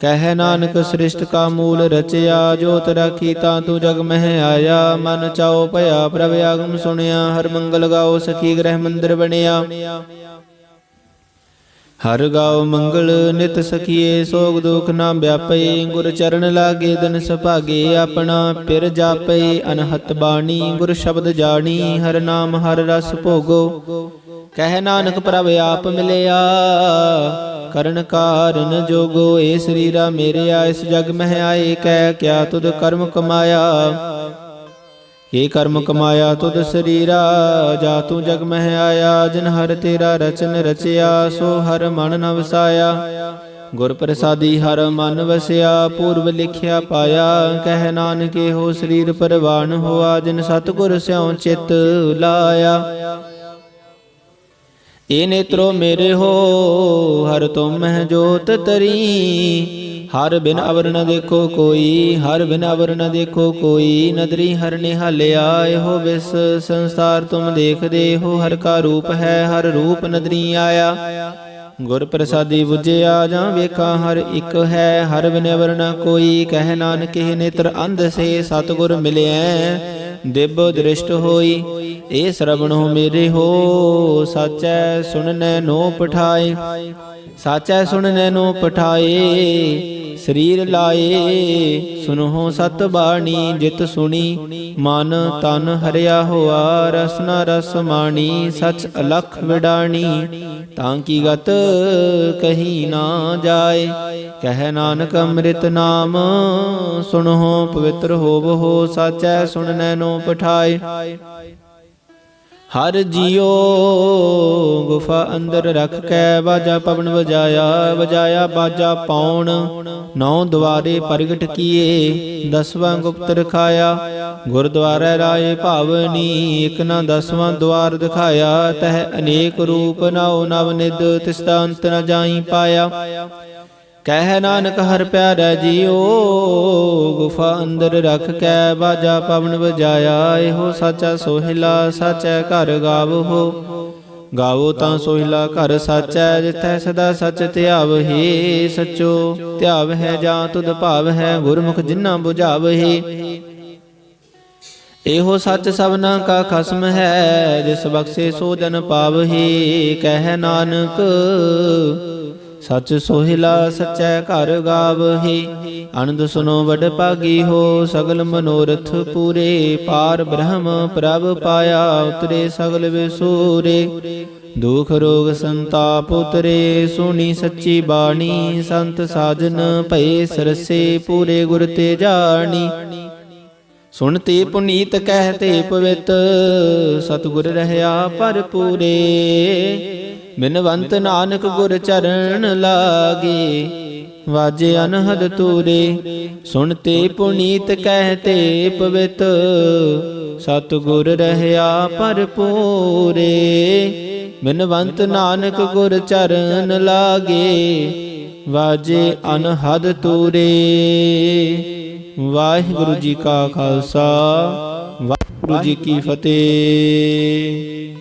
Speaker 1: ਕਹਿ ਨਾਨਕ ਸ੍ਰਿਸ਼ਟ ਕਾ ਮੂਲ ਰਚਿਆ, ਜੋਤ ਰਾਖੀ ਤਾਂ ਤੂੰ ਜਗ ਮਹਿ ਆਇਆ। ਮਨ ਚਾਉ ਭਇਆ ਪ੍ਰਭ ਆਗਮ ਸੁਣਿਆ, ਹਰ ਮੰਗਲ ਗਾਓ ਸਖੀ ਗ੍ਰਹਿ ਮੰਦਿਰ ਬਣਿਆ। ਹਰ ਗਾਓ ਮੰਗਲ ਨਿਤ ਸਖੀਏ, ਸੋਗ ਦੁਖ ਨਾ ਵਿਆਪਈ। ਗੁਰ ਚਰਨ ਲਾਗੇ ਦਿਨ ਸੁਭਾਗੇ, ਆਪਣਾ ਪਿਰ ਜਾਪਈ। ਅਨਹਤ ਬਾਣੀ ਗੁਰ ਸ਼ਬਦ ਜਾਣੀ, ਹਰ ਨਾਮ ਹਰ ਰਸ ਭੋਗੋ। ਕਹਿ ਨਾਨਕ ਪ੍ਰਭ ਆਪ ਮਿਲਿਆ, ਕਰਨ ਕਾਰਨ ਜੋਗੋ। ਏ ਸਰੀਰਾ ਮੇਰਿਆ ਇਸ ਜਗ ਮਹਿ ਆਏ, ਕਹਿ ਕਿਆ ਤੁਧ ਕਰਮ ਕਮਾਇਆ। ਇਹ ਕਰਮ ਕਮਾਇਆ ਤੁਧ ਸਰੀਰਾ, ਜਾ ਤੂੰ ਜਗ ਮਹਿ ਆਇਆ। ਜਿਨ ਹਰ ਤੇਰਾ ਰਚਨ ਰਚਿਆ, ਸੋ ਹਰ ਮਨ ਨ ਵਸਾਇਆ। ਗੁਰ ਪ੍ਰਸਾਦੀ ਹਰ ਮਨ ਵਸਿਆ, ਪੂਰਬ ਲਿਖਿਆ ਪਾਇਆ। ਕਹਿ ਨਾਨਕ ਇਹੋ ਸਰੀਰ ਪਰਵਾਨ ਹੋਆ, ਜਿਨ ਸਤਿਗੁਰ ਸਿਉ ਚਿਤ ਲਾਇਆ। ਏ ਨੇਤਰੋ ਮੇਰੇ ਹੋ ਹਰ ਤੁਮ ਮਹਿ ਜੋਤ ਤਰੀ। ਹਰ ਬਿਨ ਅਵਰ ਨ ਦੇਖੋ ਕੋਈ, ਹਰ ਬਿਨ ਅਵਰ ਨ ਦੇਖੋ ਕੋਈ। ਨਦਰੀ ਹਰ ਨਿਹਾਲਿਆ, ਇਹੋ ਵਿਸ ਸੰਸਾਰ ਤੁਮ ਦੇਖਦੇ ਹੋ। ਹਰ ਕਾ ਰੂਪ ਹੈ, ਹਰ ਰੂਪ ਨਦਰੀ ਆਇਆ। ਗੁਰ ਪ੍ਰਸਾਦੀ ਬੁਝਿਆ, ਜਾਂ ਵੇਖਾਂ ਹਰ ਇੱਕ ਹੈ। ਹਰ ਬਿਨ ਅਵਰ ਨ ਕੋਈ, ਕਹਿ ਨਾਨਕ ਇਹ ਨੇਤਰ ਅੰਧ ਸੇ। ਸਤਿਗੁਰ ਮਿਲਿਐ ਦਿਵ ਦ੍ਰਿਸ਼ਟ ਹੋਈ। ਏ ਸਰਵਣੋ ਮੇਰੇ ਹੋ, ਸਾਚੈ ਸੁਣਨੈ ਨੋ ਪਠਾਏ। ਸਾਚੈ ਸੁਣਨੈ ਨੋ ਪਠਾਏ, ਸਰੀਰ ਲਾਏ। ਸੁਨਹੁ ਸਤ ਬਾਣੀ ਜਿਤ ਸੁਣੀ, ਮਨ ਤਨ ਹਰਿਆ ਹੋਆ। ਰਸਨਾ ਰਸ ਮਾਣੀ, ਸਚ ਅਲਖ ਵਿਡਾਣੀ। ਤਾਂ ਕੀ ਗਤ ਕਹੀ ਨਾ ਜਾਏ, ਕਹਿ ਨਾਨਕ ਅੰਮ੍ਰਿਤ ਨਾਮ। ਸੁਨਹੁ ਪਵਿੱਤਰ ਹੋਵਹੁ, ਸਾਚੈ ਸੁਣਨੈ ਨੋ ਪਠਾਏ। ਹਰ ਜੀਉ ਗੁਫਾ ਅੰਦਰ ਰਖ ਕੈ, ਬਾਜਾ ਪਵਨ ਵਜਾਇਆ। ਵਜਾਇਆ ਬਾਜਾ ਪੌਣ, ਨੌ ਦੁਆਰੇ ਪ੍ਰਗਟ ਕੀਏ। ਦਸਵਾਂ ਗੁਪਤ ਰਖਾਇਆ, ਗੁਰਦੁਆਰੇ ਰਾਏ ਭਾਵਨੀ। ਇਕ ਨਾ ਦਸਵਾਂ ਦੁਆਰ ਦਿਖਾਇਆ, ਤਹ ਅਨੇਕ ਰੂਪ ਨਉ ਨਵ ਨਿਧ। ਤਿਸ ਦਾ ਅੰਤ ਨ ਜਾਈ ਪਾਇਆ। ਕਹਿ ਨਾਨਕ ਹਰ ਪਿਆਰਾ ਜੀਓ, ਗੁਫਾ ਅੰਦਰ ਰਖ ਕੈ। ਬਾਜਾ ਪਵਨ ਵਜਾਇਆ, ਇਹੋ ਸਾਚਾ ਸੋਹਿਲਾ। ਸਾਚੈ ਘਰ ਗਾਵੋ, ਗਾਵੋ ਤਾਂ ਸੋਹਿਲਾ ਘਰ ਸਾਚੈ। ਜਿਥੈ ਸਦਾ ਸਚ ਧਿਆਵਹਿ, ਸਚੋ ਧਿਆਵਹਿ ਜਾਂ ਤੁਧ ਭਾਵਹਿ। ਗੁਰਮੁਖ ਜਿਨ੍ਹਾਂ ਬੁਝਾਵਹਿ, ਇਹੋ ਸੱਚ ਸਭਨਾ ਕਾ ਖਸਮ ਹੈ। ਜਿਸ ਬਖਸ਼ੇ ਸੋ ਜਨ ਪਾਵਹਿ। ਕਹਿ ਨਾਨਕ ਸਚ ਸੋਹਿਲਾ ਸਚੈ ਘਰ ਗਾਵਹਿ। ਅਨੰਦ ਸੁਨੋ ਵਡ ਭਾਗੀ ਹੋ, ਸਗਲ ਮਨੋਰਥ ਪੂਰੇ। ਪਾਰ ਬ੍ਰਹਮ ਪ੍ਰਭ ਪਾਇਆ, ਉਤਰੇ ਸਗਲ ਵਿਸੂਰੇ। ਦੁਖ ਰੋਗ ਸੰਤਾਪ ਉਤਰੇ, ਸੁਣੀ ਸੱਚੀ ਬਾਣੀ। ਸੰਤ ਸਾਜਨ ਭਏ ਸਰਸੇ, ਪੂਰੇ ਗੁਰ ਤੇ ਜਾਣੀ। ਸੁਣਤੇ ਪੁਨੀਤ ਕਹਿਤੇ ਪਵਿੱਤ, ਸਤਿਗੁਰ ਰਹਿਆ ਭਰਪੂਰੇ। ਬਿਨਵੰਤ ਨਾਨਕ ਗੁਰ ਚਰਨ ਲਾਗੇ, ਵਾਜੇ ਅਨਹਦ ਤੂਰੇ। ਸੁਣਤੇ ਪੁਨੀਤ ਕਹਿਤੇ ਪਵਿੱਤ, ਸਤਿਗੁਰ ਰਹਿਆ ਭਰਪੂਰੇ। ਬਿਨਵੰਤ ਨਾਨਕ ਗੁਰ ਚਰਨ ਲਾਗੇ, ਵਾਜੇ ਅਨਹਦ ਤੂਰੇ। ਵਾਹਿਗੁਰੂ ਜੀ ਕਾ ਖਾਲਸਾ, ਵਾਹਿਗੁਰੂ ਜੀ ਕੀ ਫਤਿਹ।